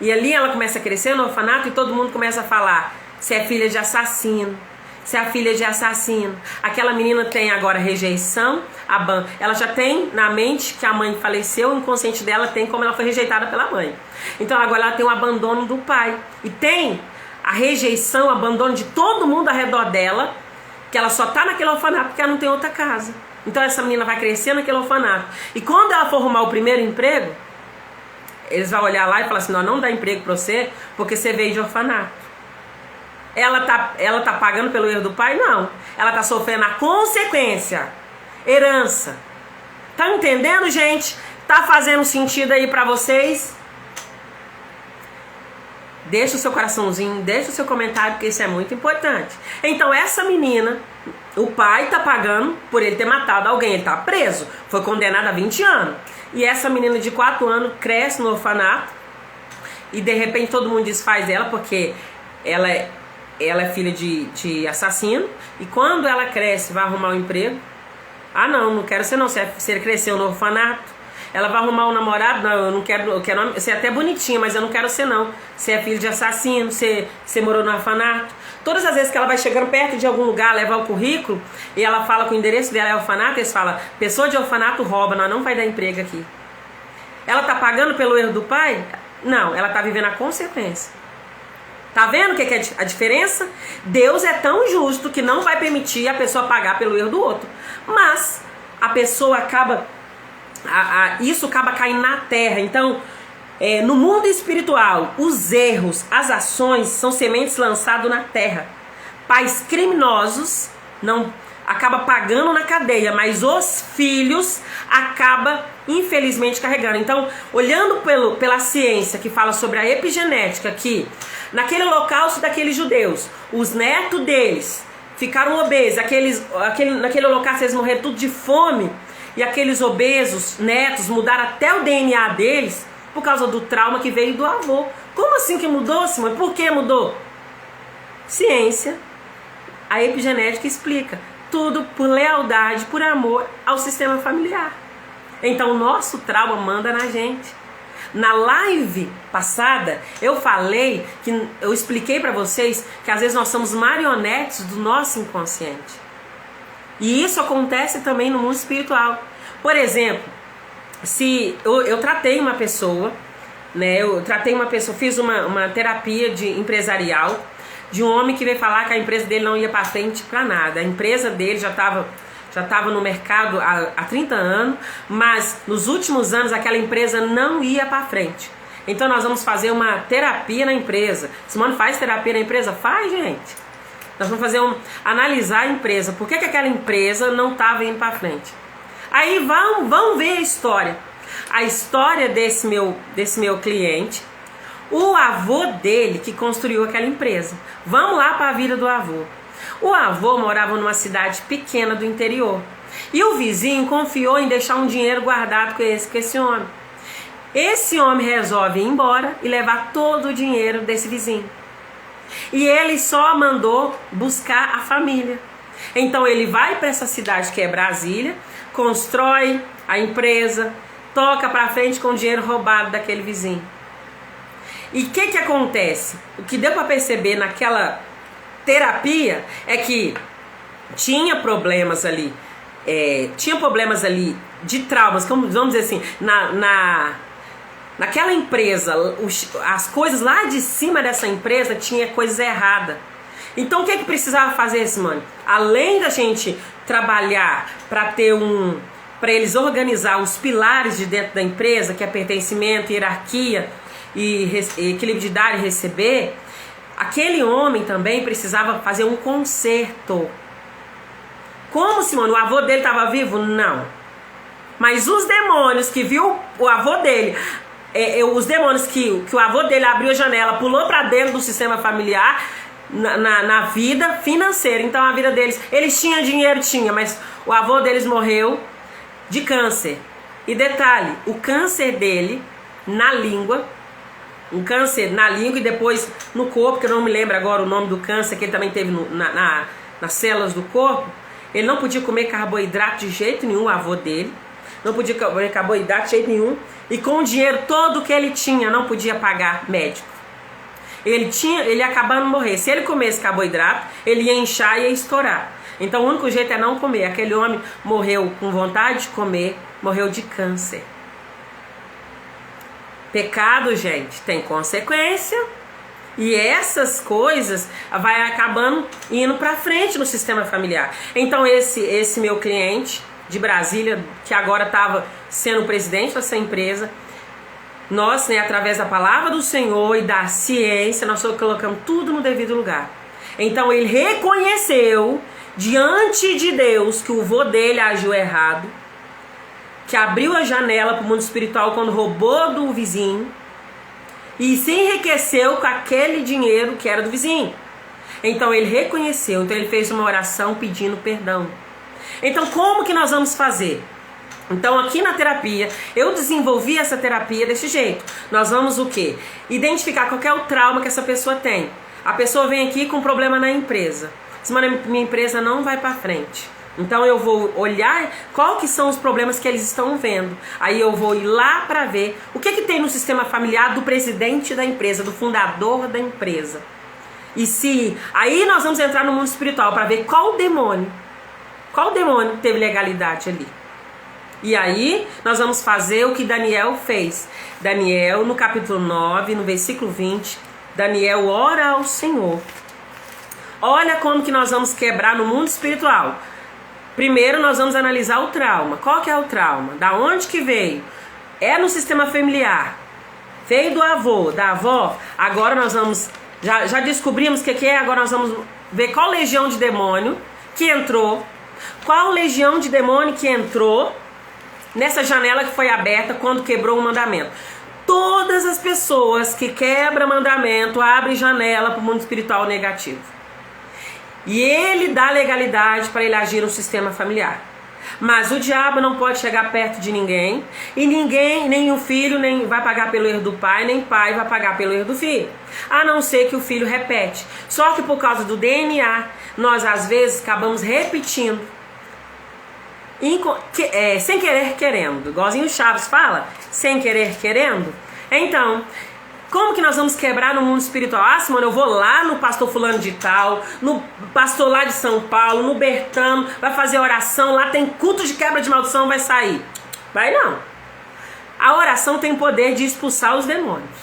E ali ela começa a crescer no orfanato e todo mundo começa a falar: você é filha de assassino, você é a filha de assassino. Aquela menina tem agora rejeição, ela já tem na mente que a mãe faleceu, o inconsciente dela tem como ela foi rejeitada pela mãe. Então agora ela tem o abandono do pai. E tem a rejeição, o abandono de todo mundo ao redor dela, que ela só tá naquele orfanato porque ela não tem outra casa. Então essa menina vai crescer naquele orfanato. E quando ela for arrumar o primeiro emprego, eles vão olhar lá e falar assim: não dá emprego pra você porque você veio de orfanato. Ela tá pagando pelo erro do pai? Não. Ela tá sofrendo a consequência. Herança. Tá entendendo, gente? Tá fazendo sentido aí pra vocês? Deixa o seu coraçãozinho, deixa o seu comentário, porque isso é muito importante. Então essa menina, o pai tá pagando por ele ter matado alguém. Ele tá preso, foi condenado a 20 anos. E essa menina de 4 anos cresce no orfanato e de repente todo mundo desfaz dela porque ela é filha de assassino. E quando ela cresce, vai arrumar um emprego. Ah, não quero ser não. Você cresceu no orfanato. Ela vai arrumar um namorado. Não, eu quero você é até bonitinha, mas eu não quero ser não. Você é filho de assassino, você morou no orfanato. Todas as vezes que ela vai chegando perto de algum lugar, levar o currículo, e ela fala que o endereço dela é orfanato, eles falam: pessoa de orfanato rouba, nós não vai dar emprego aqui. Ela tá pagando pelo erro do pai? Não, ela tá vivendo a consequência. Tá vendo o que é a diferença? Deus é tão justo que não vai permitir a pessoa pagar pelo erro do outro. Mas a pessoa acaba... isso acaba caindo na terra. Então, no mundo espiritual, os erros, as ações são sementes lançadas na terra. Pais criminosos não acaba pagando na cadeia, mas os filhos acaba infelizmente carregando. Então, olhando pela ciência que fala sobre a epigenética, que naquele holocausto daqueles judeus, os netos deles ficaram obesos, naquele holocausto eles morreram tudo de fome, e aqueles obesos netos mudaram até o DNA deles por causa do trauma que veio do avô. Como assim que mudou, Simone? Por que mudou? Ciência, a epigenética explica. Tudo por lealdade, por amor ao sistema familiar. Então o nosso trauma manda na gente. Na live passada eu expliquei para vocês que às vezes nós somos marionetes do nosso inconsciente. E isso acontece também no mundo espiritual. Por exemplo, se eu tratei uma pessoa, né? Fiz uma terapia empresarial de um homem que veio falar que a empresa dele não ia para frente para nada. A empresa dele já estava no mercado há 30 anos, mas nos últimos anos aquela empresa não ia para frente. Então nós vamos fazer uma terapia na empresa. Simone, faz terapia na empresa? Faz, gente. Nós vamos analisar a empresa. Por que aquela empresa não estava indo para frente? Aí vamos ver a história. A história desse meu cliente. O avô dele que construiu aquela empresa. Vamos lá para a vida do avô. O avô morava numa cidade pequena do interior. E o vizinho confiou em deixar um dinheiro guardado com esse homem. Esse homem resolve ir embora e levar todo o dinheiro desse vizinho. E ele só mandou buscar a família. Então ele vai para essa cidade que é Brasília, constrói a empresa, toca para frente com o dinheiro roubado daquele vizinho. E o que acontece? O que deu para perceber naquela terapia é que tinha problemas ali de traumas, vamos dizer assim, naquela empresa, as coisas lá de cima dessa empresa tinha coisas erradas. Então o que precisava fazer, Simone? Além da gente trabalhar para eles organizar os pilares de dentro da empresa, que é pertencimento, hierarquia e equilíbrio de dar e receber, aquele homem também precisava fazer um conserto. Como, Simone? O avô dele estava vivo? Não. Mas os demônios que viu o avô dele, os demônios que o avô dele abriu a janela, pulou para dentro do sistema familiar, na vida financeira. Então a vida deles, eles tinham dinheiro, mas o avô deles morreu de câncer. E detalhe, o câncer dele na língua, um câncer na língua e depois no corpo, que eu não me lembro agora o nome do câncer que ele também teve nas células do corpo. Ele não podia comer carboidrato de jeito nenhum, o avô dele. não podia comer carboidrato de jeito nenhum, e com o dinheiro todo que ele tinha, não podia pagar médico. Ele ia acabar de morrer. Se ele comesse carboidrato, ele ia inchar e ia estourar. Então o único jeito é não comer. Aquele homem morreu com vontade de comer, morreu de câncer. Pecado, gente, tem consequência. E essas coisas vai acabando indo para frente no sistema familiar. Então esse meu cliente de Brasília, que agora estava sendo o presidente dessa empresa, nós, através da palavra do Senhor e da ciência, nós colocamos tudo no devido lugar. Então ele reconheceu diante de Deus que o vô dele agiu errado, que abriu a janela para o mundo espiritual quando roubou do vizinho e se enriqueceu com aquele dinheiro que era do vizinho. Então ele reconheceu, então ele fez uma oração pedindo perdão. Então como que nós vamos fazer? Então aqui na terapia, eu desenvolvi essa terapia desse jeito. Nós vamos o quê? Identificar qual é o trauma que essa pessoa tem. A pessoa vem aqui com problema na empresa. Diz, mas minha empresa não vai para frente. Então eu vou olhar qual que são os problemas que eles estão vendo. Aí eu vou ir lá para ver o que tem no sistema familiar do presidente da empresa, do fundador da empresa. Aí nós vamos entrar no mundo espiritual para ver qual demônio teve legalidade ali. E aí nós vamos fazer o que Daniel fez. Daniel, no capítulo 9, no versículo 20, Daniel ora ao Senhor. Olha como que nós vamos quebrar no mundo espiritual. Primeiro nós vamos analisar o trauma. Qual que é o trauma? Da onde que veio? É no sistema familiar. Veio do avô, da avó. Agora nós vamos... Já descobrimos o que é. Agora nós vamos ver qual legião de demônio que entrou. Qual legião de demônio que entrou nessa janela que foi aberta quando quebrou o mandamento. Todas as pessoas que quebram mandamento abrem janela para o mundo espiritual negativo. E ele dá legalidade para ele agir no sistema familiar. Mas o diabo não pode chegar perto de ninguém. E ninguém, nem o filho, nem vai pagar pelo erro do pai, nem o pai vai pagar pelo erro do filho. A não ser que o filho repete. Só que por causa do DNA, nós às vezes acabamos repetindo. Sem querer querendo. Igualzinho o Chaves fala, sem querer querendo. Então, como que nós vamos quebrar no mundo espiritual? Ah, Simone, eu vou lá no pastor fulano de tal, no pastor lá de São Paulo, no Bertano, vai fazer oração, lá tem culto de quebra de maldição, vai sair. Vai não. A oração tem o poder de expulsar os demônios.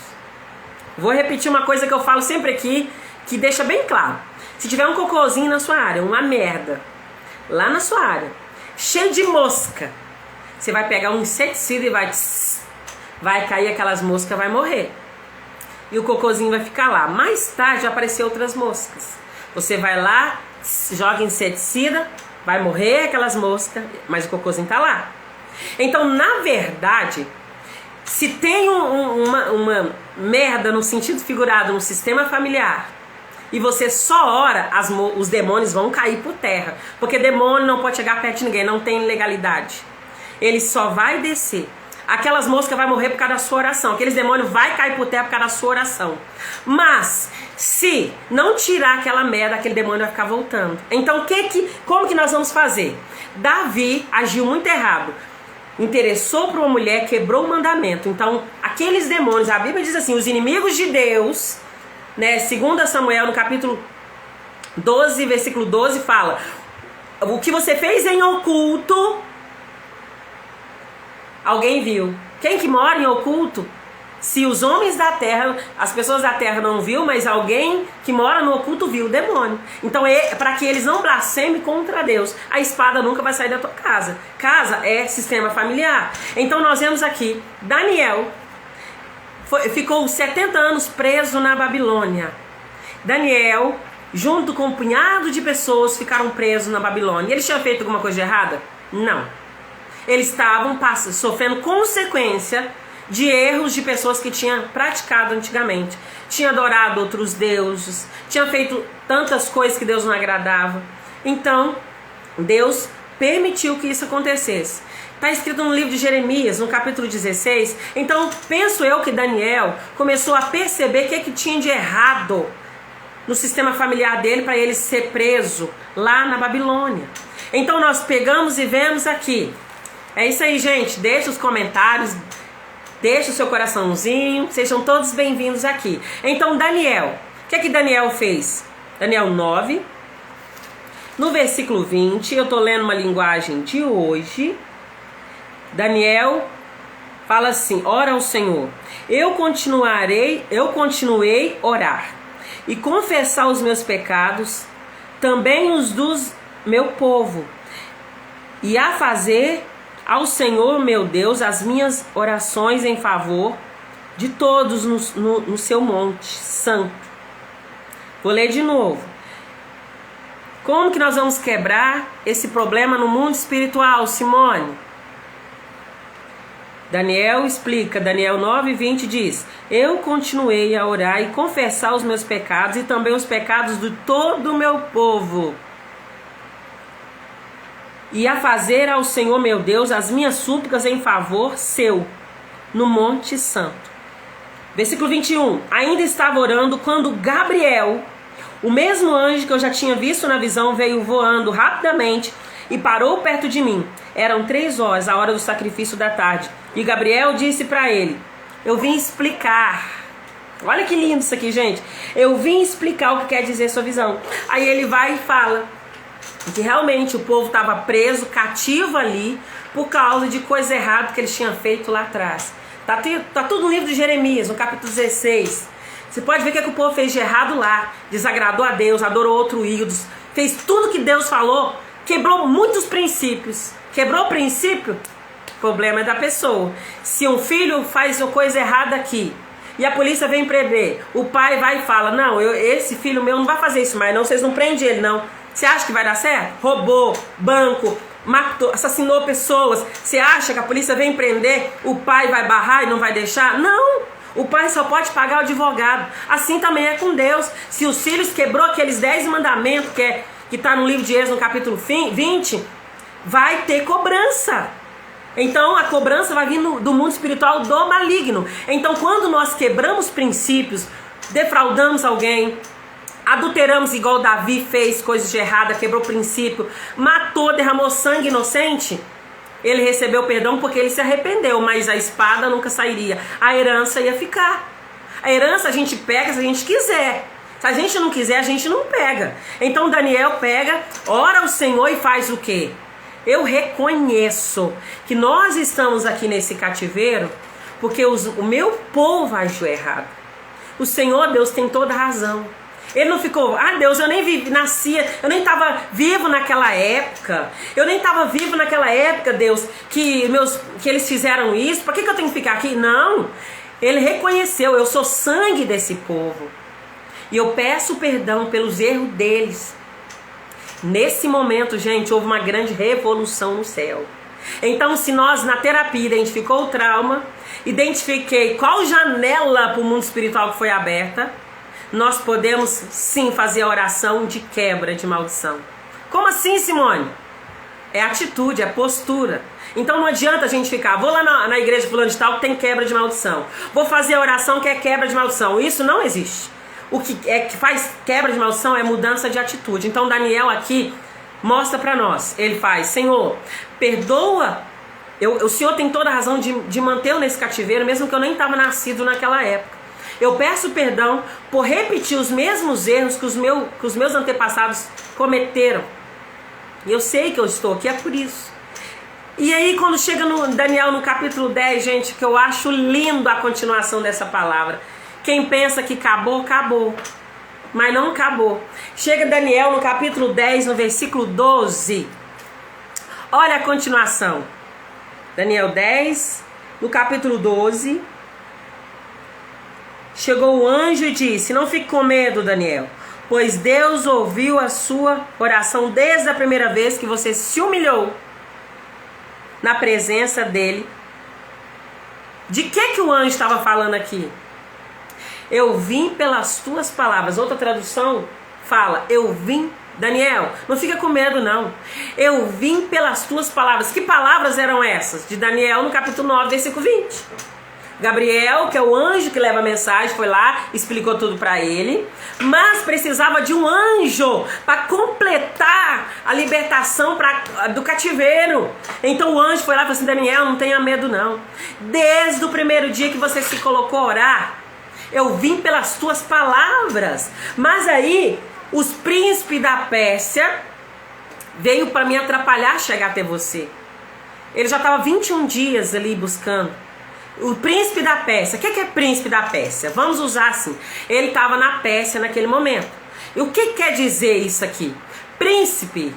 Vou repetir uma coisa que eu falo sempre aqui, que deixa bem claro. Se tiver um cocôzinho na sua área, uma merda, lá na sua área, cheio de mosca, você vai pegar um inseticida e vai cair aquelas moscas, vai morrer. E o cocôzinho vai ficar lá. Mais tarde vai aparecer outras moscas. Você vai lá, joga inseticida, vai morrer aquelas moscas, mas o cocôzinho tá lá. Então, na verdade, se tem uma merda no sentido figurado no sistema familiar, e você só ora, os demônios vão cair por terra. Porque demônio não pode chegar perto de ninguém, não tem legalidade. Ele só vai descer. Aquelas moscas vão morrer por causa da sua oração. Aqueles demônios vão cair por terra por causa da sua oração. Mas, se não tirar aquela merda, aquele demônio vai ficar voltando. Então, como que nós vamos fazer? Davi agiu muito errado. Interessou para uma mulher, quebrou o mandamento. Então, aqueles demônios, a Bíblia diz assim, os inimigos de Deus... 2 Samuel, no capítulo 12, versículo 12, fala: o que você fez em oculto, alguém viu. Quem que mora em oculto? Se os homens da terra, as pessoas da terra não viu, mas alguém que mora no oculto viu, o demônio. Então, para que eles não blasfemem contra Deus, a espada nunca vai sair da tua casa. Casa é sistema familiar. Então, nós vemos aqui, Daniel ficou 70 anos preso na Babilônia. Daniel, junto com um punhado de pessoas, ficaram presos na Babilônia. Eles tinham feito alguma coisa de errada? Não. Eles estavam sofrendo consequência de erros de pessoas que tinham praticado antigamente. Tinha adorado outros deuses, tinha feito tantas coisas que Deus não agradava. Então, Deus permitiu que isso acontecesse. Está escrito no livro de Jeremias, no capítulo 16. Então, penso eu que Daniel começou a perceber o que tinha de errado no sistema familiar dele para ele ser preso lá na Babilônia. Então, nós pegamos e vemos aqui É isso aí, gente. Deixa os comentários, deixa o seu coraçãozinho. Sejam todos bem-vindos aqui. Então, Daniel, o que é que Daniel fez? Daniel 9, no versículo 20, eu tô lendo uma linguagem de hoje. Daniel fala assim: ora ao Senhor, eu continuei orar e confessar os meus pecados, também os dos meu povo, e a fazer ao Senhor meu Deus as minhas orações em favor de todos no seu monte santo. Vou ler de novo. Como que nós vamos quebrar esse problema no mundo espiritual, Simone? Daniel explica, Daniel 9:20 diz: eu continuei a orar e confessar os meus pecados e também os pecados de todo o meu povo, e a fazer ao Senhor meu Deus as minhas súplicas em favor seu, no Monte Santo. Versículo 21. Ainda estava orando quando Gabriel, o mesmo anjo que eu já tinha visto na visão, veio voando rapidamente e parou perto de mim. Eram 3 horas, a hora do sacrifício da tarde. E Gabriel disse para ele: eu vim explicar. Olha que lindo isso aqui, gente. Eu vim explicar o que quer dizer sua visão. Aí ele vai e fala que realmente o povo estava preso, cativo ali, por causa de coisa errada que eles tinham feito lá atrás. Tá tudo no livro de Jeremias, no capítulo 16. Você pode ver o que o povo fez de errado lá. Desagradou a Deus, adorou outro ídolos, fez tudo que Deus falou, quebrou muitos princípios. Quebrou o princípio, o problema é da pessoa. Se um filho faz uma coisa errada aqui e a polícia vem prender, o pai vai e fala: não, esse filho meu não vai fazer isso mais não, vocês não prendem ele não. Você acha que vai dar certo? Roubou banco, matou, assassinou pessoas. Você acha que a polícia vem prender, o pai vai barrar e não vai deixar? Não! O pai só pode pagar o advogado. Assim também é com Deus. Se os filhos quebrou aqueles 10 mandamentos que está no livro de Êxodo, no capítulo 20, vai ter cobrança. Então a cobrança vai vir do mundo espiritual do maligno. Então quando nós quebramos princípios, defraudamos alguém, adulteramos igual Davi fez, coisas de errada, quebrou princípio, matou, derramou sangue inocente, ele recebeu perdão porque ele se arrependeu, mas a espada nunca sairia, a herança ia ficar. A herança a gente pega se a gente quiser, se a gente não quiser a gente não pega. Então Daniel pega, ora ao Senhor e faz o quê? Eu reconheço que nós estamos aqui nesse cativeiro porque o meu povo agiu errado. O Senhor Deus tem toda a razão. Ele não ficou: ah Deus, eu nem nascia, eu nem estava vivo naquela época. Eu nem estava vivo naquela época, Deus, que eles fizeram isso. Por que eu tenho que ficar aqui? Não. Ele reconheceu: eu sou sangue desse povo. E eu peço perdão pelos erros deles. Nesse momento, gente, houve uma grande revolução no céu. Então, se nós na terapia identificou o trauma, identifiquei qual janela para o mundo espiritual que foi aberta, nós podemos sim fazer a oração de quebra de maldição. Como assim, Simone? É atitude, é postura. Então não adianta a gente ficar: vou lá na igreja fulano de tal que tem quebra de maldição, vou fazer a oração que é quebra de maldição. Isso não existe. O que faz quebra de maldição é mudança de atitude. Então Daniel aqui mostra para nós. Ele faz: Senhor, perdoa. O Senhor tem toda a razão de mantê-lo nesse cativeiro, mesmo que eu nem estava nascido naquela época. Eu peço perdão por repetir os mesmos erros que os meus antepassados cometeram. E eu sei que eu estou aqui, é por isso. E aí quando chega no Daniel no capítulo 10, gente, que eu acho lindo a continuação dessa palavra. Quem pensa que acabou, acabou. Mas não acabou. Chega Daniel no capítulo 10, no versículo 12. Olha a continuação. Daniel 10, no capítulo 12. Chegou o anjo e disse: não fique com medo, Daniel, pois Deus ouviu a sua oração desde a primeira vez que você se humilhou na presença dele. De que o anjo estava falando aqui? Eu vim pelas tuas palavras. Outra tradução fala: eu vim, Daniel, não fica com medo não. Eu vim pelas tuas palavras. Que palavras eram essas? De Daniel no capítulo 9, versículo 20. Gabriel, que é o anjo que leva a mensagem, foi lá, explicou tudo para ele, mas precisava de um anjo para completar a libertação do cativeiro. Então o anjo foi lá e falou assim: Daniel, não tenha medo não. Desde o primeiro dia que você se colocou a orar, eu vim pelas tuas palavras. Mas aí, os príncipes da Pérsia veio para me atrapalhar chegar até você. Ele já estava 21 dias ali buscando. O príncipe da Pérsia. O que é príncipe da Pérsia? Vamos usar assim. Ele estava na Pérsia naquele momento. E o que quer dizer isso aqui? Príncipe,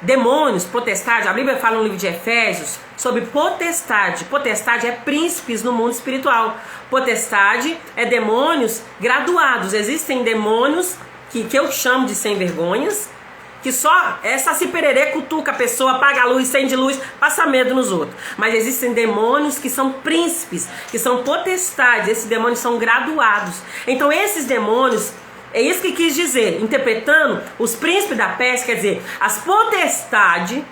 demônios, potestade. A Bíblia fala no livro de Efésios sobre potestade. Potestade é príncipes no mundo espiritual. Potestade é demônios graduados. Existem demônios que eu chamo de sem vergonhas, que só essa se pererê cutuca a pessoa, apaga a luz, acende luz, passa medo nos outros. Mas existem demônios que são príncipes, que são potestades. Esses demônios são graduados. Então esses demônios, é isso que quis dizer, interpretando os príncipes da Pérsia, quer dizer, as potestades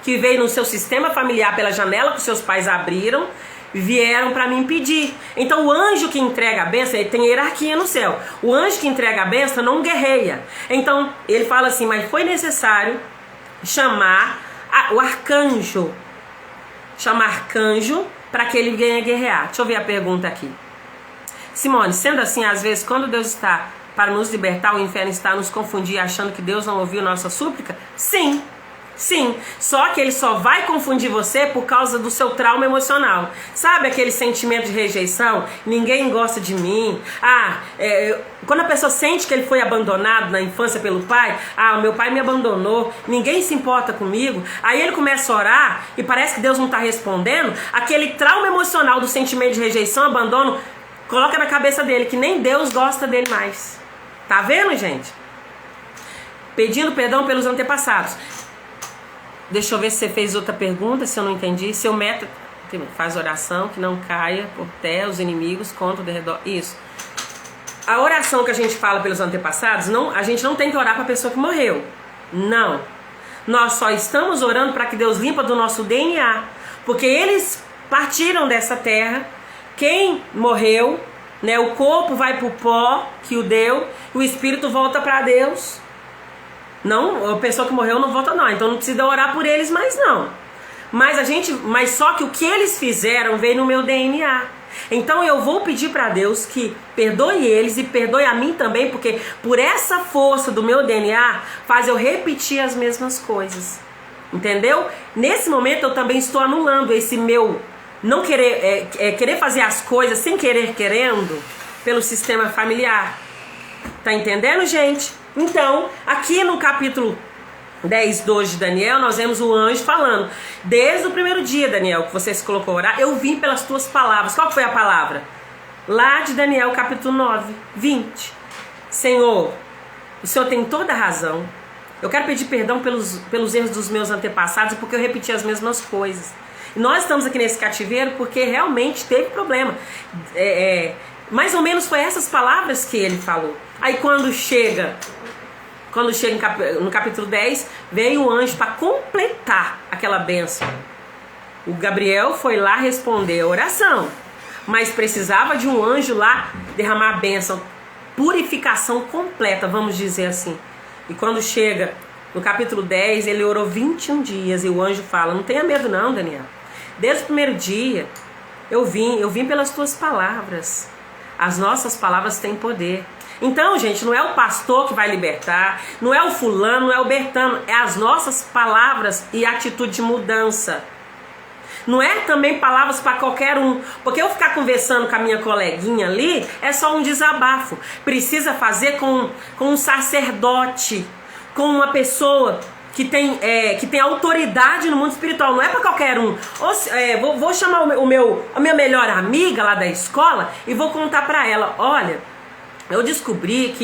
que veio no seu sistema familiar pela janela que seus pais abriram, vieram para me impedir. Então o anjo que entrega a bênção, ele tem hierarquia no céu. O anjo que entrega a bênção não guerreia. Então ele fala assim: mas foi necessário chamar o arcanjo. Chamar arcanjo para que ele venha guerrear. Deixa eu ver a pergunta aqui. Simone, sendo assim, às vezes quando Deus está para nos libertar, o inferno está a nos confundir achando que Deus não ouviu nossa súplica? Sim. Sim, só que ele só vai confundir você por causa do seu trauma emocional. Sabe aquele sentimento de rejeição? Ninguém gosta de mim. Quando a pessoa sente que ele foi abandonado na infância pelo pai, o meu pai me abandonou, ninguém se importa comigo. Aí ele começa a orar e parece que Deus não está respondendo. Aquele trauma emocional do sentimento de rejeição, abandono, coloca na cabeça dele que nem Deus gosta dele mais. Tá vendo, gente? Pedindo perdão pelos antepassados. Deixa eu ver se você fez outra pergunta, se eu não entendi. Seu método faz oração que não caia por terra os inimigos contra o derredor. Isso. A oração que a gente fala pelos antepassados, a gente não tem que orar para a pessoa que morreu. Não. Nós só estamos orando para que Deus limpa do nosso DNA. Porque eles partiram dessa terra. Quem morreu, né, o corpo vai para o pó que o deu, o espírito volta para Deus. Não, a pessoa que morreu não volta não, então não precisa orar por eles mais não. Mas só que o que eles fizeram veio no meu DNA. Então eu vou pedir para Deus que perdoe eles e perdoe a mim também, porque por essa força do meu DNA faz eu repetir as mesmas coisas. Entendeu? Nesse momento eu também estou anulando esse meu não querer, querer fazer as coisas sem querer querendo pelo sistema familiar. Tá entendendo, gente? Então, aqui no capítulo 10, 2 de Daniel, nós vemos o anjo falando: desde o primeiro dia, Daniel, que você se colocou a orar, eu vim pelas tuas palavras. Qual foi a palavra? Lá de Daniel, capítulo 9, 20. Senhor, o Senhor tem toda a razão. Eu quero pedir perdão pelos erros dos meus antepassados, porque eu repeti as mesmas coisas. E nós estamos aqui nesse cativeiro porque realmente teve problema. Mais ou menos foi essas palavras que ele falou. Aí quando chega no capítulo 10, veio o anjo para completar aquela bênção. O Gabriel foi lá responder a oração, mas precisava de um anjo lá derramar a bênção, purificação completa, vamos dizer assim. E quando chega no capítulo 10, ele orou 21 dias e o anjo fala: não tenha medo não, Daniel. Desde o primeiro dia eu vim pelas tuas palavras. As nossas palavras têm poder. Então, gente, não é o pastor que vai libertar, não é o fulano, não é o Bertano, é as nossas palavras e atitude de mudança. Não é também palavras para qualquer um, porque eu ficar conversando com a minha coleguinha ali é só um desabafo. Precisa fazer com um sacerdote, com uma pessoa que tem autoridade no mundo espiritual, não é para qualquer um. Vou chamar a minha melhor amiga lá da escola e vou contar para ela: olha, eu descobri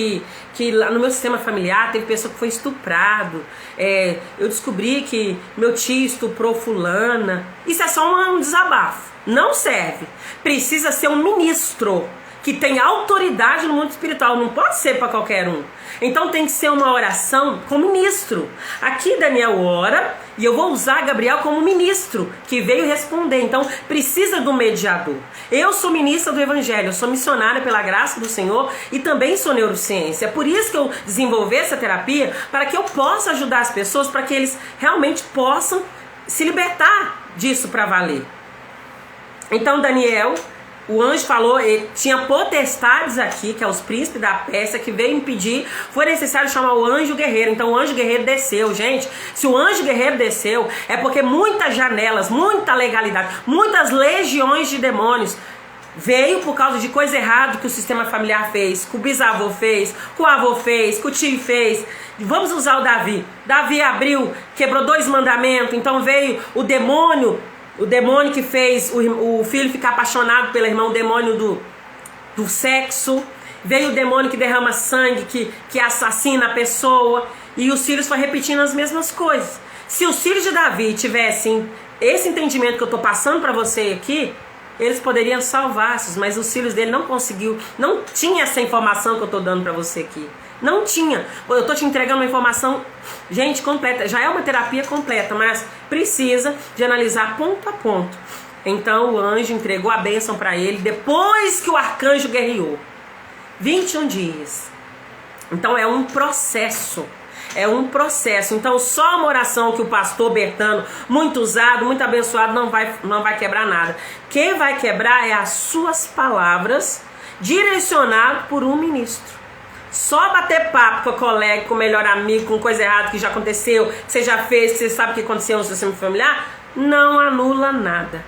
que lá no meu sistema familiar teve pessoa que foi estuprado. Eu descobri que meu tio estuprou fulana. Isso é só um desabafo. Não serve. Precisa ser um ministro que tem autoridade no mundo espiritual, não pode ser para qualquer um. Então tem que ser uma oração com ministro. Aqui Daniel ora e eu vou usar Gabriel como ministro que veio responder. Então precisa do mediador. Eu sou ministra do Evangelho, eu sou missionária pela graça do Senhor e também sou neurociência. É por isso que eu desenvolvi essa terapia, para que eu possa ajudar as pessoas, para que eles realmente possam se libertar disso para valer. Então Daniel, o anjo falou, ele tinha potestades aqui, que é os príncipes da Pérsia, que veio impedir, foi necessário chamar o anjo guerreiro. Então o anjo guerreiro desceu, gente. Se o anjo guerreiro desceu, é porque muitas janelas, muita legalidade, muitas legiões de demônios veio por causa de coisa errada que o sistema familiar fez, que o bisavô fez, que o avô fez, que o tio fez. Vamos usar o Davi. Davi abriu, quebrou 2 mandamentos, então veio o demônio que fez o filho ficar apaixonado pelo irmão, o demônio do sexo. Veio o demônio que derrama sangue, que assassina a pessoa. E os filhos foram repetindo as mesmas coisas. Se os filhos de Davi tivessem esse entendimento que eu estou passando para você aqui, eles poderiam salvar-se, mas os filhos dele não conseguiu, não tinha essa informação que eu estou dando para você aqui. Não tinha. Eu estou te entregando uma informação, gente, completa. Já é uma terapia completa, mas precisa de analisar ponto a ponto. Então o anjo entregou a bênção para ele depois que o arcanjo guerreou. 21 dias. Então é um processo. É um processo. Então só uma oração que o pastor Bertano, muito usado, muito abençoado, não vai quebrar nada. Quem vai quebrar é as suas palavras, direcionado por um ministro. Só bater papo com a colega, com o melhor amigo, com coisa errada que já aconteceu, que você já fez, que você sabe o que aconteceu no sistema familiar, não anula nada.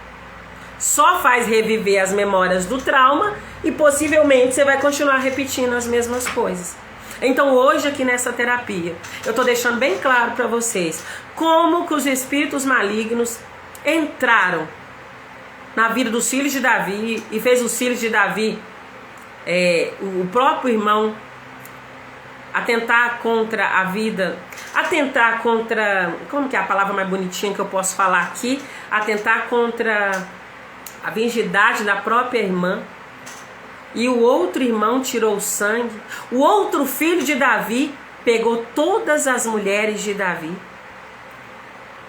Só faz reviver as memórias do trauma e possivelmente você vai continuar repetindo as mesmas coisas. Então hoje aqui nessa terapia, eu estou deixando bem claro para vocês como que os espíritos malignos entraram na vida dos filhos de Davi e fez os filhos de Davi, o próprio irmão, atentar contra a vida, atentar contra, como que é a palavra mais bonitinha que eu posso falar aqui? Atentar contra a virgindade da própria irmã. E o outro irmão tirou o sangue. O outro filho de Davi pegou todas as mulheres de Davi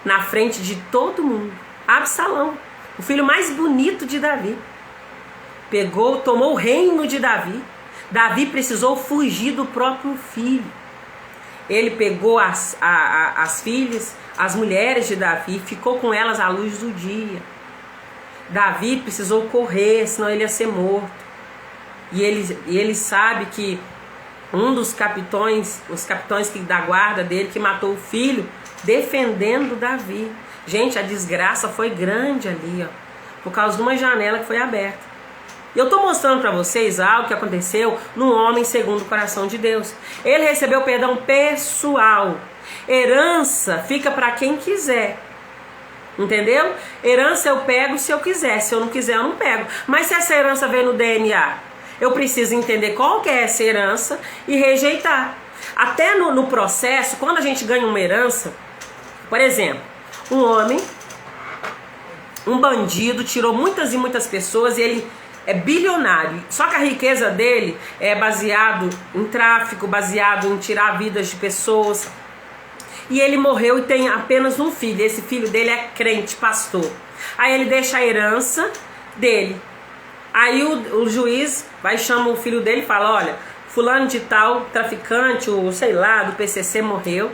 na frente de todo mundo. Absalão, o filho mais bonito de Davi, pegou, tomou o reino de Davi. Davi precisou fugir do próprio filho. Ele pegou as filhas, as mulheres de Davi, ficou com elas à luz do dia. Davi precisou correr, senão ele ia ser morto. E ele sabe que um dos capitões, os capitães da guarda dele, que matou o filho, defendendo Davi. Gente, a desgraça foi grande ali, ó, por causa de uma janela que foi aberta. Eu estou mostrando para vocês algo que aconteceu num homem segundo o coração de Deus. Ele recebeu perdão pessoal. Herança fica para quem quiser. Entendeu? Herança eu pego se eu quiser. Se eu não quiser, eu não pego. Mas se essa herança vem no DNA, eu preciso entender qual que é essa herança e rejeitar. Até no processo, quando a gente ganha uma herança, por exemplo, um homem, um bandido, tirou muitas e muitas pessoas e ele é bilionário. Só que a riqueza dele é baseado em tráfico, baseado em tirar vidas de pessoas. E ele morreu e tem apenas um filho. Esse filho dele é crente, pastor. Aí ele deixa a herança dele. Aí o juiz vai chamar o filho dele e fala: olha, fulano de tal, traficante, ou sei lá, do PCC morreu.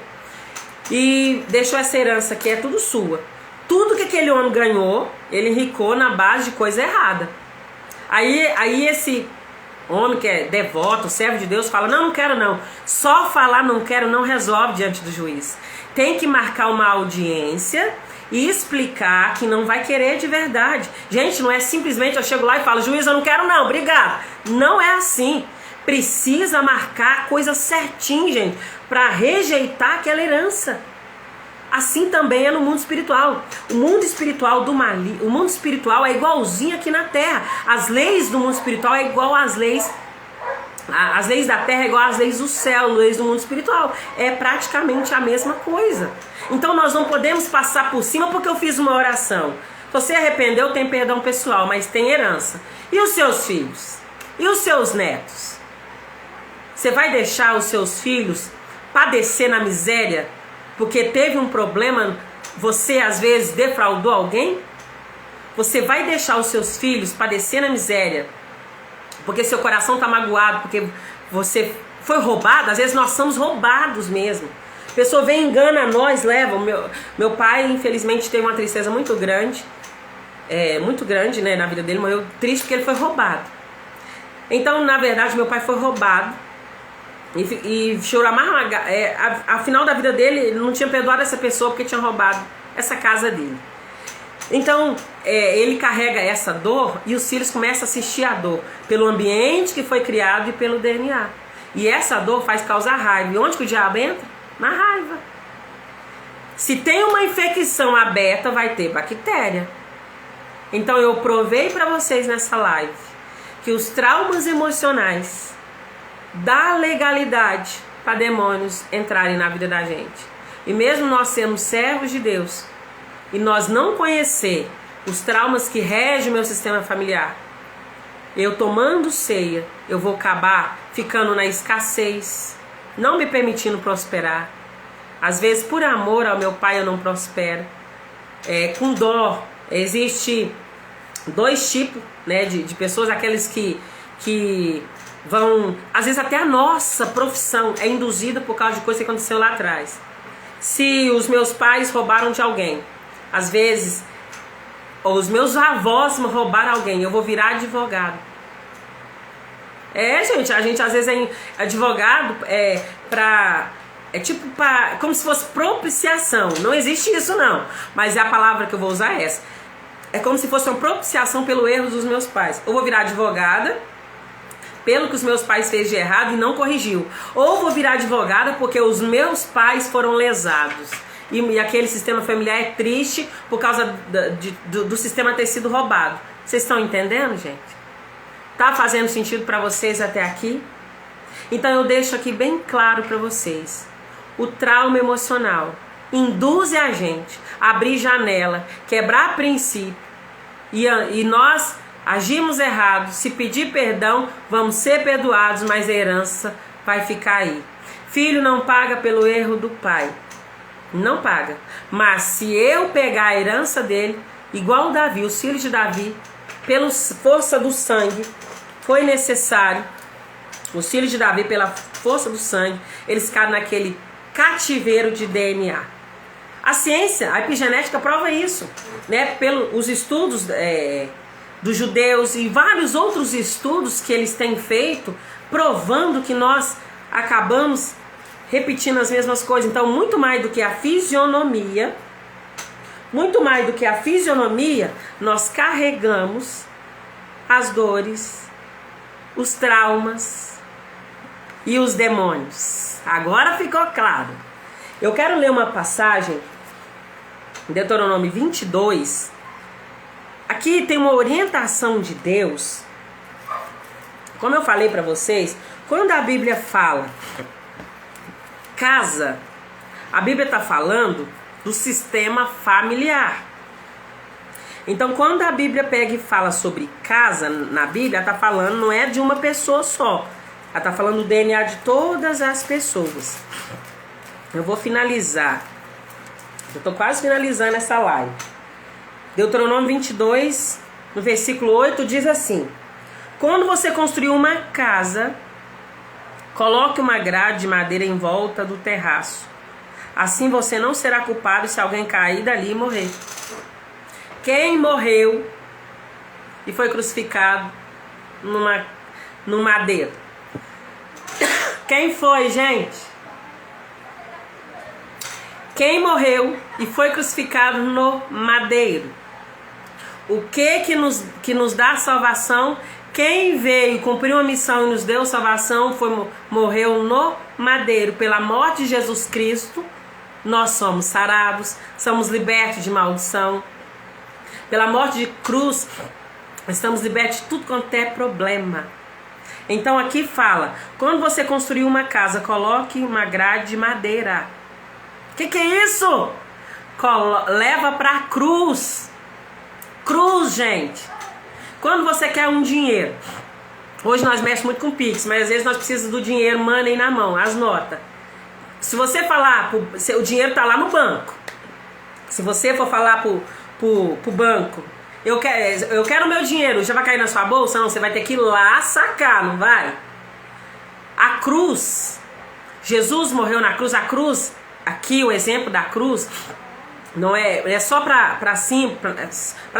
E deixou essa herança que é tudo sua. Tudo que aquele homem ganhou, ele enricou na base de coisa errada. Aí esse homem que é devoto, servo de Deus, fala: não quero não. Só falar não quero não resolve diante do juiz. Tem que marcar uma audiência e explicar que não vai querer de verdade. Gente, não é simplesmente eu chego lá e falo: juiz, eu não quero não, obrigado. Não é assim. Precisa marcar a coisa certinho, gente, para rejeitar aquela herança. Assim também é no mundo espiritual. O mundo espiritual do o mundo espiritual é igualzinho aqui na Terra. As leis do mundo espiritual é igual às leis. As leis da Terra é igual às leis do céu, as leis do mundo espiritual. É praticamente a mesma coisa. Então nós não podemos passar por cima porque eu fiz uma oração. Você arrependeu, tem perdão pessoal, mas tem herança. E os seus filhos? E os seus netos? Você vai deixar os seus filhos padecer na miséria porque teve um problema, você às vezes defraudou alguém? Você vai deixar os seus filhos padecer na miséria porque seu coração está magoado, porque você foi roubado? Às vezes nós somos roubados mesmo. A pessoa vem, engana nós, leva. Meu pai, infelizmente, teve uma tristeza muito grande, né, na vida dele. Morreu triste porque ele foi roubado. Então, na verdade, meu pai foi roubado e chorou amarga. A final da vida dele, ele não tinha perdoado essa pessoa porque tinha roubado essa casa dele. Então, ele carrega essa dor e os filhos começam a assistir a dor pelo ambiente que foi criado e pelo DNA. E essa dor faz causar raiva. E onde que o diabo entra? Na raiva. Se tem uma infecção aberta, vai ter bactéria. Então, eu provei para vocês nessa live que os traumas emocionais dá legalidade para demônios entrarem na vida da gente. E mesmo nós sermos servos de Deus e nós não conhecer os traumas que regem o meu sistema familiar, eu tomando ceia, eu vou acabar ficando na escassez, não me permitindo prosperar. Às vezes, por amor ao meu pai, eu não prospero. Com dó. Existe dois tipos, né, de pessoas, aqueles que vão... Às vezes até a nossa profissão é induzida por causa de coisa que aconteceu lá atrás. Se os meus pais roubaram de alguém, às vezes, ou os meus avós roubaram alguém, eu vou virar advogado. Gente, a gente às vezes é advogado como se fosse propiciação. Não existe isso não, mas a palavra que eu vou usar é essa. É como se fosse uma propiciação pelo erro dos meus pais. Eu vou virar advogada pelo que os meus pais fez de errado e não corrigiu. Ou vou virar advogada porque os meus pais foram lesados. E aquele sistema familiar é triste por causa do sistema ter sido roubado. Vocês estão entendendo, gente? Tá fazendo sentido para vocês até aqui? Então eu deixo aqui bem claro para vocês. O trauma emocional induz a gente a abrir janela, quebrar princípio. E nós agimos errado. Se pedir perdão, vamos ser perdoados, mas a herança vai ficar aí. Filho não paga pelo erro do pai. Não paga. Mas se eu pegar a herança dele, igual Davi, os filhos de Davi, pela força do sangue, foi necessário, os filhos de Davi, pela força do sangue, eles ficaram naquele cativeiro de DNA. A ciência, a epigenética prova isso, né? Pelos estudos dos judeus e vários outros estudos que eles têm feito, provando que nós acabamos repetindo as mesmas coisas. Então, muito mais do que a fisionomia, nós carregamos as dores, os traumas e os demônios. Agora ficou claro. Eu quero ler uma passagem, Deuteronômio 22. Aqui tem uma orientação de Deus. Como eu falei para vocês, quando a Bíblia fala casa, a Bíblia está falando do sistema familiar. Então, quando a Bíblia pega e fala sobre casa na Bíblia, ela está falando, não é de uma pessoa só. Ela está falando do DNA de todas as pessoas. Eu vou finalizar. Eu estou quase finalizando essa live. Deuteronômio 22, no versículo 8, diz assim: quando você construir uma casa, coloque uma grade de madeira em volta do terraço. Assim você não será culpado se alguém cair dali e morrer. Quem morreu e foi crucificado no madeiro? Quem foi, gente? Quem morreu e foi crucificado no madeiro? O que nos dá salvação? Quem veio cumprir uma missão e nos deu salvação morreu no madeiro. Pela morte de Jesus Cristo, nós somos sarados, somos libertos de maldição. Pela morte de cruz, estamos libertos de tudo quanto é problema. Então aqui fala, quando você construir uma casa, coloque uma grade de madeira. Que é isso? Leva para a cruz. Cruz, gente. Quando você quer um dinheiro, Hoje nós mexemos muito com Pix, mas às vezes nós precisamos do dinheiro, money na mão, as notas. Se você falar, o dinheiro tá lá no banco. Se você for falar pro banco, eu quero meu dinheiro, já vai cair na sua bolsa? Não, você vai ter que ir lá sacar, não vai? A cruz, Jesus morreu na cruz, a cruz, aqui o exemplo da cruz, não é só para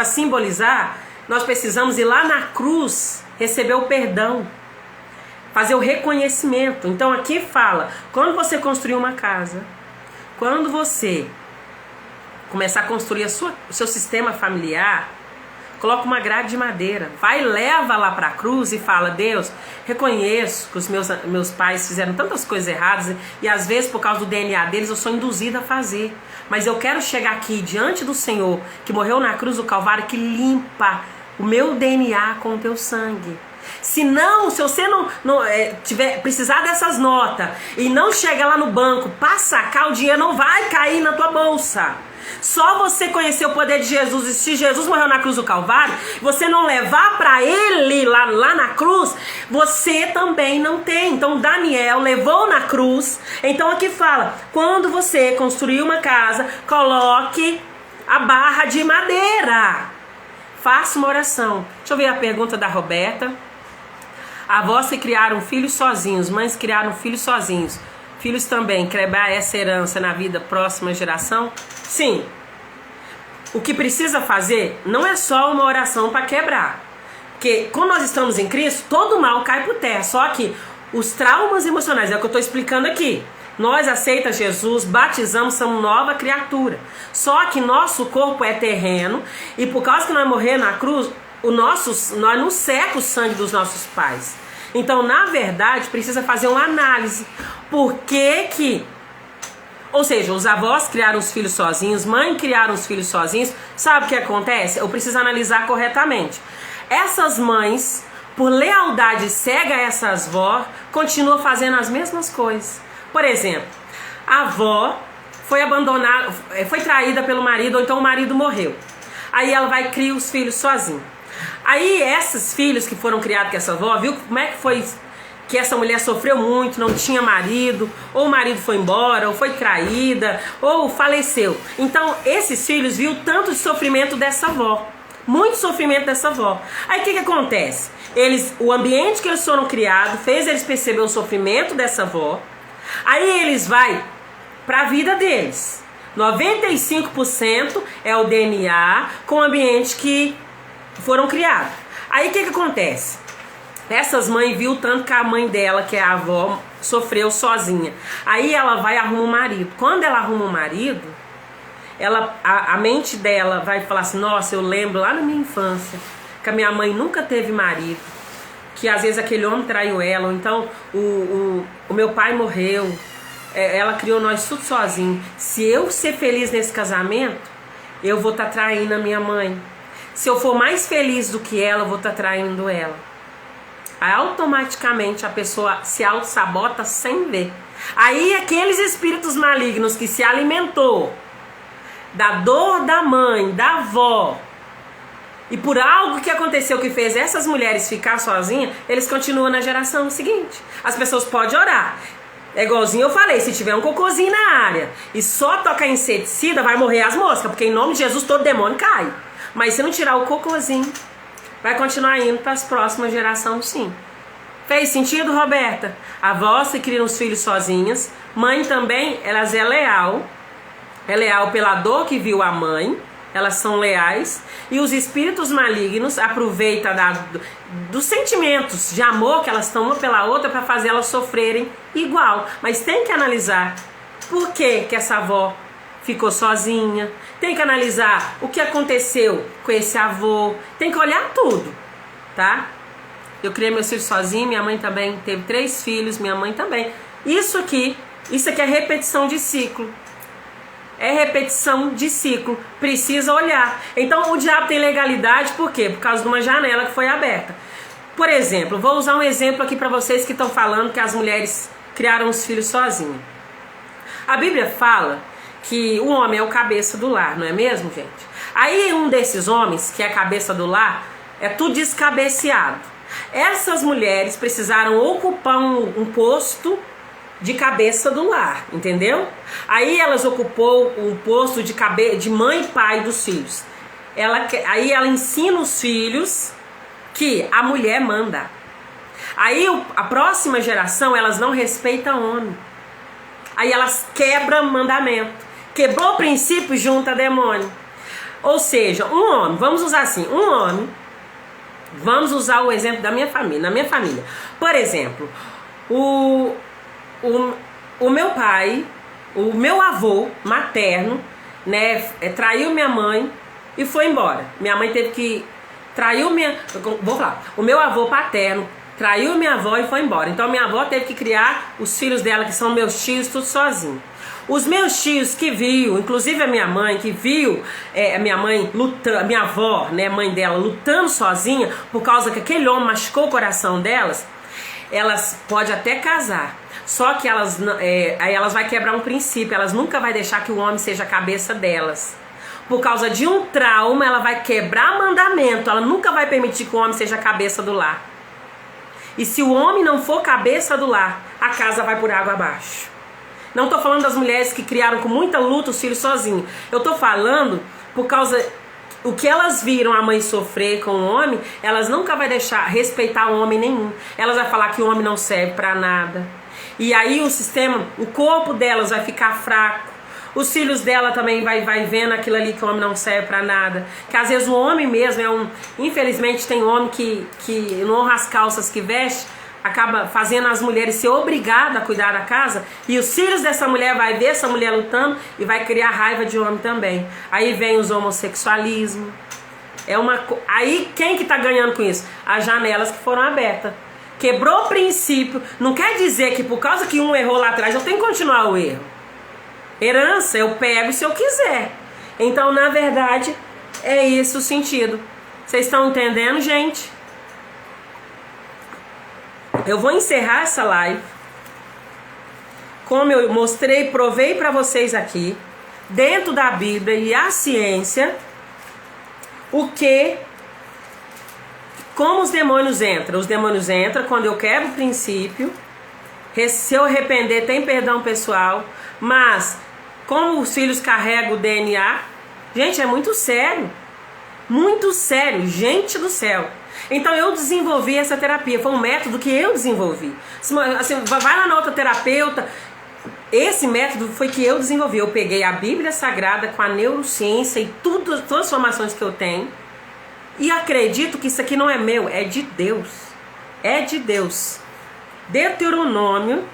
simbolizar, nós precisamos ir lá na cruz, receber o perdão, fazer o reconhecimento. Então aqui fala, quando você construir uma casa, quando você começar a construir o seu sistema familiar, coloca uma grade de madeira, vai e leva lá para a cruz e fala: Deus, reconheço que os meus pais fizeram tantas coisas erradas e às vezes por causa do DNA deles eu sou induzida a fazer, mas eu quero chegar aqui diante do Senhor que morreu na cruz do Calvário, que limpa o meu DNA com o teu sangue. Se você não precisar dessas notas e não chegar lá no banco para sacar, o dinheiro não vai cair na tua bolsa. Só você conhecer o poder de Jesus. E se Jesus morreu na cruz do Calvário, você não levar para ele lá na cruz, você também não tem. Então Daniel levou na cruz. Então aqui fala, quando você construir uma casa, coloque a barra de madeira. Faça uma oração. Deixa eu ver a pergunta da Roberta. Avós que criaram filhos sozinhos, mães que criaram filhos sozinhos, filhos também, quebrar essa herança na vida próxima geração? Sim. O que precisa fazer não é só uma oração para quebrar. Porque quando nós estamos em Cristo, todo mal cai por terra. Só que os traumas emocionais, é o que eu estou explicando aqui. Nós aceitamos Jesus, batizamos, somos nova criatura. Só que nosso corpo é terreno e por causa que nós morremos na cruz, nós não seca o sangue dos nossos pais. Então, na verdade, precisa fazer uma análise. Por que ou seja, os avós criaram os filhos sozinhos, mãe criaram os filhos sozinhos. Sabe o que acontece? Eu preciso analisar corretamente. Essas mães, por lealdade cega a essas vó, continuam fazendo as mesmas coisas. Por exemplo, a avó foi abandonada, foi traída pelo marido, ou então o marido morreu. Aí ela vai criar os filhos sozinha. Aí esses filhos que foram criados com essa avó, viu como é que foi que essa mulher sofreu muito, não tinha marido, ou o marido foi embora, ou foi traída, ou faleceu. Então esses filhos viu tanto de sofrimento dessa avó, muito sofrimento dessa avó. Aí o que acontece? O ambiente que eles foram criados fez eles perceber o sofrimento dessa avó. Aí eles vai para a vida deles. 95% é o DNA com o ambiente que foram criados. Aí o que acontece? Essas mães viu tanto que a mãe dela, que é a avó, sofreu sozinha. Aí ela vai e arruma um marido. Quando ela arruma um marido, a mente dela vai falar assim: nossa, eu lembro lá na minha infância que a minha mãe nunca teve marido, que às vezes aquele homem traiu ela, ou então o meu pai morreu, ela criou nós tudo sozinho. Se eu ser feliz nesse casamento, eu vou estar traindo a minha mãe. Se eu for mais feliz do que ela, eu vou estar traindo ela. Aí automaticamente a pessoa se auto-sabota sem ver. Aí aqueles espíritos malignos que se alimentou da dor da mãe, da avó, e por algo que aconteceu que fez essas mulheres ficar sozinhas, eles continuam na geração seguinte. As pessoas podem orar. É igualzinho eu falei, se tiver um cocôzinho na área e só tocar inseticida, vai morrer as moscas, porque em nome de Jesus todo demônio cai. Mas se não tirar o cocôzinho, vai continuar indo para as próximas gerações, sim. Fez sentido, Roberta? A avó se cria os filhos sozinhas. Mãe também, elas é leal. É leal pela dor que viu a mãe. Elas são leais. E os espíritos malignos aproveitam dos sentimentos de amor que elas estão uma pela outra para fazer elas sofrerem igual. Mas tem que analisar por que essa avó ficou sozinha. Tem que analisar o que aconteceu com esse avô. Tem que olhar tudo, tá? Eu criei meus filhos sozinha, minha mãe também teve 3 filhos, minha mãe também. Isso aqui é repetição de ciclo. É repetição de ciclo. Precisa olhar. Então o diabo tem legalidade por quê? Por causa de uma janela que foi aberta. Por exemplo, vou usar um exemplo aqui para vocês que estão falando que as mulheres criaram os filhos sozinhas. A Bíblia fala que o homem é o cabeça do lar, não é mesmo, gente? Aí um desses homens, que é a cabeça do lar, é tudo descabeceado. Essas mulheres precisaram ocupar um posto de cabeça do lar, entendeu? Aí elas ocupou o posto de mãe e pai dos filhos. Aí ela ensina os filhos que a mulher manda. Aí a próxima geração, elas não respeitam o homem. Aí elas quebram mandamento. Quebrou o princípio, junta demônio. Ou seja, um homem, vamos usar assim, um homem, vamos usar o exemplo da minha família. Na minha família, por exemplo, o meu pai, o meu avô materno, né, traiu minha mãe e foi embora. Minha mãe teve que vou falar, o meu avô paterno traiu minha avó e foi embora. Então minha avó teve que criar os filhos dela, que são meus tios, tudo sozinho. Os meus tios que viu, inclusive a minha mãe, que viu a minha mãe lutando, a minha avó, né, mãe dela, lutando sozinha, por causa que aquele homem machucou o coração delas, elas podem até casar. Só que aí elas vão quebrar um princípio, elas nunca vão deixar que o homem seja a cabeça delas. Por causa de um trauma, ela vai quebrar mandamento, ela nunca vai permitir que o homem seja a cabeça do lar. E se o homem não for cabeça do lar, a casa vai por água abaixo. Não estou falando das mulheres que criaram com muita luta os filhos sozinhos. Eu estou falando por causa o que elas viram a mãe sofrer com o homem, elas nunca vão deixar respeitar o homem nenhum. Elas vão falar que o homem não serve para nada. E aí o corpo delas vai ficar fraco. Os filhos dela também vai vendo aquilo ali que o homem não serve pra nada. Que às vezes o homem mesmo infelizmente tem homem que não honra as calças que veste, acaba fazendo as mulheres ser obrigadas a cuidar da casa, e os filhos dessa mulher vai ver essa mulher lutando e vai criar raiva de homem também. Aí vem os homossexualismo. Aí quem que tá ganhando com isso? As janelas que foram abertas. Quebrou o princípio. Não quer dizer que por causa que um errou lá atrás eu tenho que continuar o erro. Herança eu pego se eu quiser. Então, na verdade, é isso o sentido. Vocês estão entendendo, gente? Eu vou encerrar essa live. Como eu mostrei, provei para vocês aqui, dentro da Bíblia e a ciência, como os demônios entram. Os demônios entram quando eu quebro o princípio. Se eu arrepender, tem perdão pessoal. Mas como os filhos carregam o DNA, gente, é muito sério. Muito sério, gente do céu. Então eu desenvolvi essa terapia, foi um método que eu desenvolvi. Assim, vai lá na outra terapeuta. Esse método foi que eu desenvolvi. Eu peguei a Bíblia Sagrada com a neurociência e todas as informações que eu tenho, e acredito que isso aqui não é meu, é de Deus. É de Deus. Deuteronômio.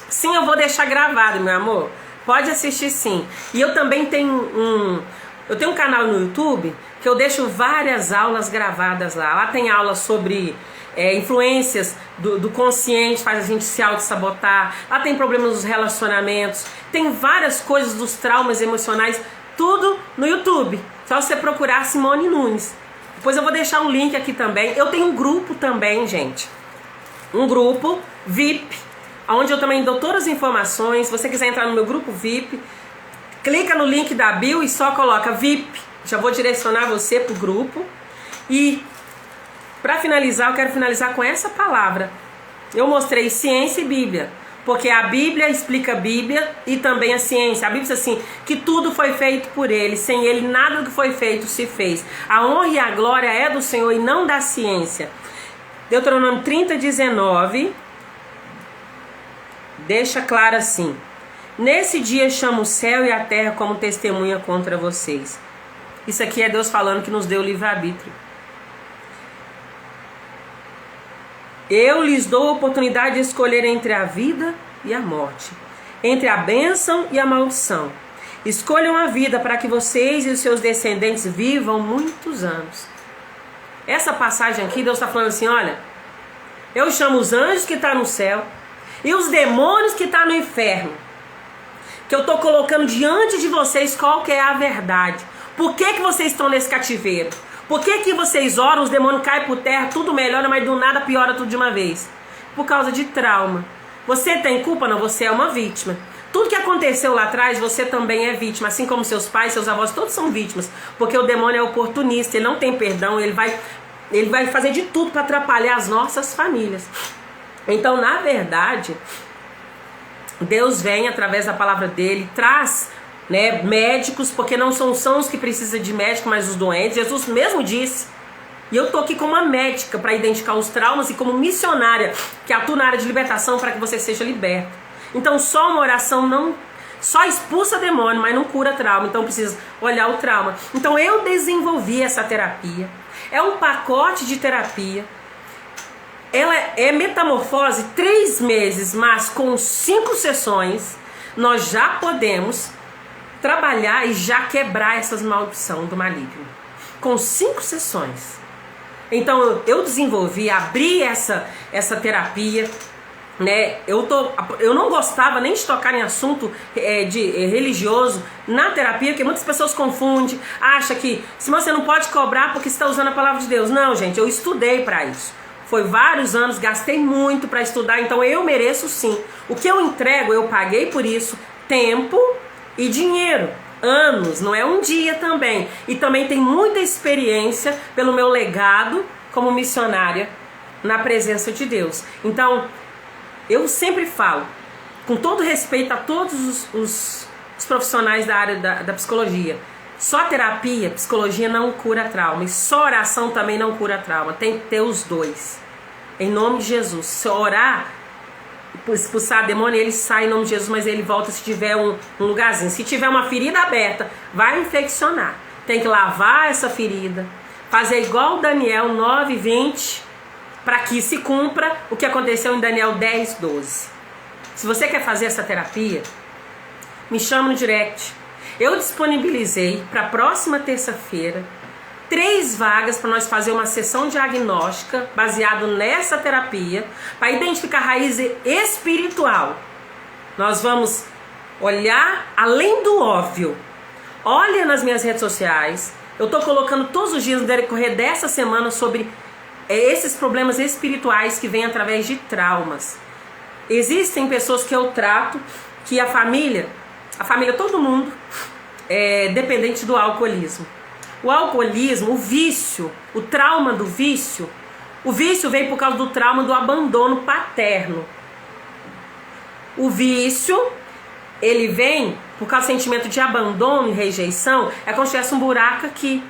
Sim, eu vou deixar gravado, meu amor. Pode assistir sim. E eu também tenho um canal no YouTube que eu deixo várias aulas gravadas lá. Lá tem aulas sobre influências do consciente, faz a gente se auto-sabotar. Lá tem problemas dos relacionamentos. Tem várias coisas dos traumas emocionais. Tudo no YouTube. Só você procurar Simone Nunes. Depois eu vou deixar um link aqui também. Eu tenho um grupo também, gente. Um grupo VIP, onde eu também dou todas as informações. Se você quiser entrar no meu grupo VIP, clica no link da bio e só coloca VIP. Já vou direcionar você pro grupo. E para finalizar, eu quero finalizar com essa palavra. Eu mostrei ciência e Bíblia, porque a Bíblia explica a Bíblia e também a ciência. A Bíblia diz assim, que tudo foi feito por Ele, sem Ele nada do que foi feito se fez. A honra e a glória é do Senhor e não da ciência. Deuteronômio 30:19 deixa claro assim: nesse dia chamo o céu e a terra como testemunha contra vocês. Isso aqui é Deus falando que nos deu livre-arbítrio. Eu lhes dou a oportunidade de escolher entre a vida e a morte, entre a bênção e a maldição. Escolham a vida para que vocês e os seus descendentes vivam muitos anos. Essa passagem aqui, Deus está falando assim, olha, eu chamo os anjos que estão no céu e os demônios que estão no inferno, que eu estou colocando diante de vocês qual que é a verdade. Por que vocês estão nesse cativeiro? Por que vocês oram, os demônios caem por terra, tudo melhora, mas do nada piora tudo de uma vez? Por causa de trauma. Você tem culpa? Não, você é uma vítima. Tudo que aconteceu lá atrás, você também é vítima. Assim como seus pais, seus avós, todos são vítimas. Porque o demônio é oportunista, ele não tem perdão, ele vai ele vai fazer de tudo para atrapalhar as nossas famílias. Então, na verdade, Deus vem através da palavra dele, traz, né, médicos, porque não são os que precisam de médico, mas os doentes. Jesus mesmo disse, e eu tô aqui como uma médica para identificar os traumas e como missionária que atua na área de libertação para que você seja liberto. Então só uma oração não só expulsa demônio, mas não cura trauma. Então precisa olhar o trauma. Então eu desenvolvi essa terapia. É um pacote de terapia. Ela é metamorfose 3 meses, mas com 5 sessões nós já podemos trabalhar e já quebrar essas maldições do maligno. Com 5 sessões. Então eu desenvolvi, abri essa terapia, né? Eu não gostava nem de tocar em assunto religioso na terapia, porque muitas pessoas confundem, acham que se você não pode cobrar porque você está usando a palavra de Deus. Não, gente, eu estudei para isso. Foi vários anos, gastei muito para estudar, então eu mereço sim. O que eu entrego, eu paguei por isso, tempo e dinheiro. Anos, não é um dia também. E também tem muita experiência pelo meu legado como missionária na presença de Deus. Então, eu sempre falo, com todo respeito a todos os profissionais da área da psicologia, só terapia, psicologia não cura trauma. E só oração também não cura trauma. Tem que ter os dois. Em nome de Jesus. Se orar, expulsar demônio, ele sai em nome de Jesus, mas ele volta se tiver um lugarzinho. Se tiver uma ferida aberta, vai infeccionar. Tem que lavar essa ferida, fazer igual Daniel 9:20, para que se cumpra o que aconteceu em Daniel 10:12. Se você quer fazer essa terapia, me chama no direct. Eu disponibilizei para a próxima terça-feira 3 vagas para nós fazer uma sessão diagnóstica baseado nessa terapia para identificar a raiz espiritual. Nós vamos olhar além do óbvio. Olha nas minhas redes sociais. Eu estou colocando todos os dias no decorrer dessa semana sobre esses problemas espirituais que vêm através de traumas. Existem pessoas que eu trato que a família, todo mundo é dependente do alcoolismo. O alcoolismo, o vício, o trauma do vício, o vício vem por causa do trauma do abandono paterno. O vício, ele vem por causa do sentimento de abandono e rejeição, é como se tivesse um buraco aqui.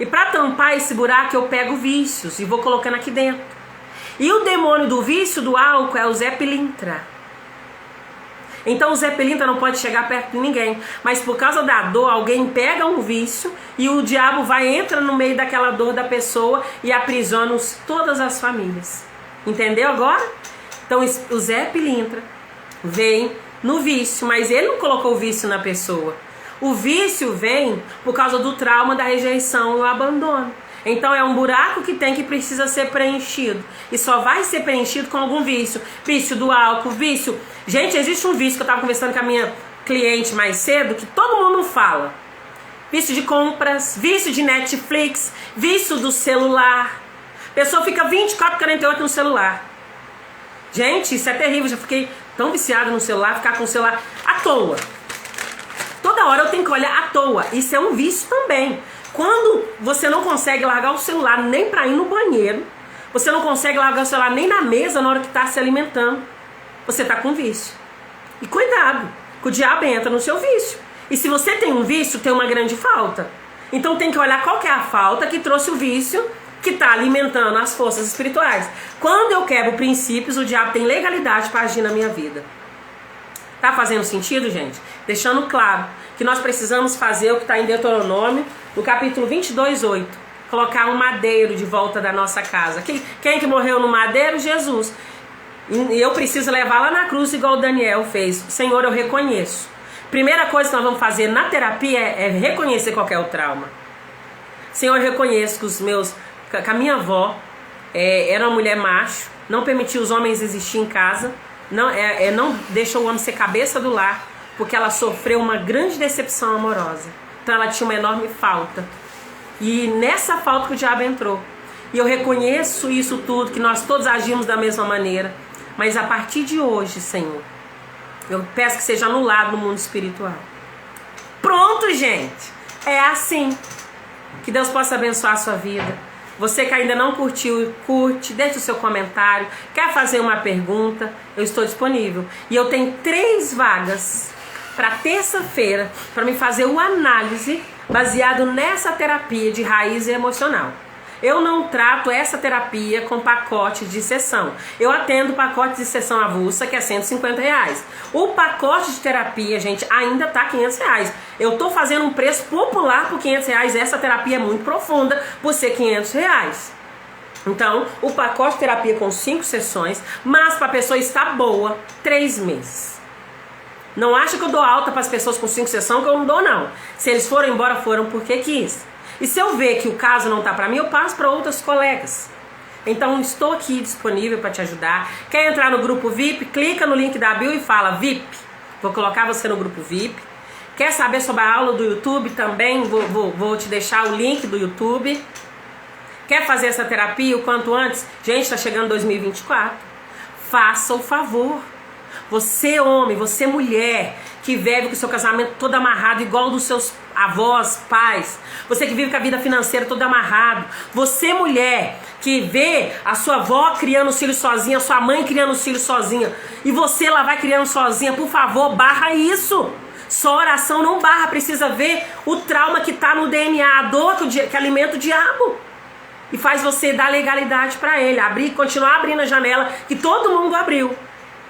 E para tampar esse buraco eu pego vícios e vou colocando aqui dentro. E o demônio do vício do álcool é o Zé Pilintra. Então o Zé Pilintra não pode chegar perto de ninguém. Mas por causa da dor, alguém pega um vício e o diabo entra no meio daquela dor da pessoa e aprisiona todas as famílias. Entendeu agora? Então o Zé Pilintra vem no vício, mas ele não colocou o vício na pessoa. O vício vem por causa do trauma da rejeição e o abandono. Então é um buraco que precisa ser preenchido. E só vai ser preenchido com algum vício. Vício do álcool, vício... Gente, existe um vício que eu estava conversando com a minha cliente mais cedo, que todo mundo fala. Vício de compras, vício de Netflix, vício do celular. A pessoa fica 24/48 no celular. Gente, isso é terrível. Já fiquei tão viciada no celular, ficar com o celular à toa. Toda hora eu tenho que olhar à toa. Isso é um vício também. Quando você não consegue largar o celular nem para ir no banheiro, você não consegue largar o celular nem na mesa na hora que está se alimentando, você está com vício. E cuidado, que o diabo entra no seu vício. E se você tem um vício, tem uma grande falta. Então tem que olhar qual que é a falta que trouxe o vício, que está alimentando as forças espirituais. Quando eu quebro princípios, o diabo tem legalidade para agir na minha vida. Tá fazendo sentido, gente? Deixando claro que nós precisamos fazer o que está em Deuteronômio, no capítulo 22:8. Colocar um madeiro de volta da nossa casa. Quem que morreu no madeiro? Jesus. E eu preciso levar lá na cruz, igual o Daniel fez. Senhor, eu reconheço. Primeira coisa que nós vamos fazer na terapia é reconhecer qual é o trauma. Senhor, eu reconheço que a minha avó era uma mulher macho, não permitia os homens existir em casa, não deixou o homem ser cabeça do lar, porque ela sofreu uma grande decepção amorosa. Então ela tinha uma enorme falta. E nessa falta que o diabo entrou. E eu reconheço isso tudo, que nós todos agimos da mesma maneira. Mas a partir de hoje, Senhor, eu peço que seja anulado no mundo espiritual. Pronto, gente. É assim. Que Deus possa abençoar a sua vida. Você que ainda não curtiu, curte, deixa o seu comentário. Quer fazer uma pergunta? Eu estou disponível. E eu tenho 3 vagas para terça-feira para me fazer uma análise baseado nessa terapia de raiz emocional. Eu não trato essa terapia com pacote de sessão. Eu atendo pacote de sessão avulsa, que é R$150. O pacote de terapia, gente, ainda tá R$500. Eu tô fazendo um preço popular por R$500. Essa terapia é muito profunda por ser R$500. Então, o pacote de terapia com 5 sessões, mas para a pessoa estar boa, 3 meses. Não acha que eu dou alta para as pessoas com 5 sessões, que eu não dou, não. Se eles foram embora, foram porque quis. E se eu ver que o caso não tá para mim, eu passo para outros colegas. Então, estou aqui disponível para te ajudar. Quer entrar no grupo VIP? Clica no link da bio e fala VIP. Vou colocar você no grupo VIP. Quer saber sobre a aula do YouTube? Também vou te deixar o link do YouTube. Quer fazer essa terapia o quanto antes? Gente, está chegando 2024. Faça o favor. Você homem, você mulher, que vive com o seu casamento todo amarrado, igual dos seus avós, pais. Você que vive com a vida financeira todo amarrado. Você mulher, que vê a sua avó criando os filhos sozinha, a sua mãe criando os filhos sozinha, e você lá vai criando sozinha. Por favor, barra isso. Só oração não barra, precisa ver o trauma que tá no DNA, a dor que alimenta o diabo. E faz você dar legalidade para ele, abrir, continuar abrindo a janela que todo mundo abriu.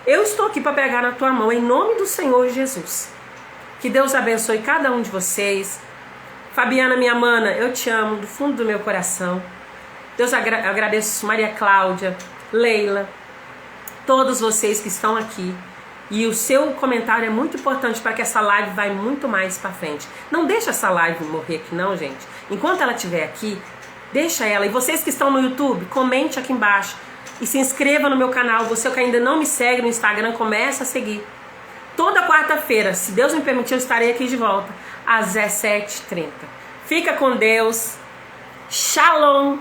Eu estou aqui para pegar na tua mão, em nome do Senhor Jesus. Que Deus abençoe cada um de vocês. Fabiana, minha mana, eu te amo do fundo do meu coração. Deus agradeço Maria Cláudia, Leila, todos vocês que estão aqui. E o seu comentário é muito importante para que essa live vá muito mais para frente. Não deixa essa live morrer aqui não, gente. Enquanto ela estiver aqui, deixa ela. E vocês que estão no YouTube, comente aqui embaixo. E se inscreva no meu canal. Você que ainda não me segue no Instagram, começa a seguir. Toda quarta-feira, se Deus me permitir, eu estarei aqui de volta às 17h30. Fica com Deus. Shalom.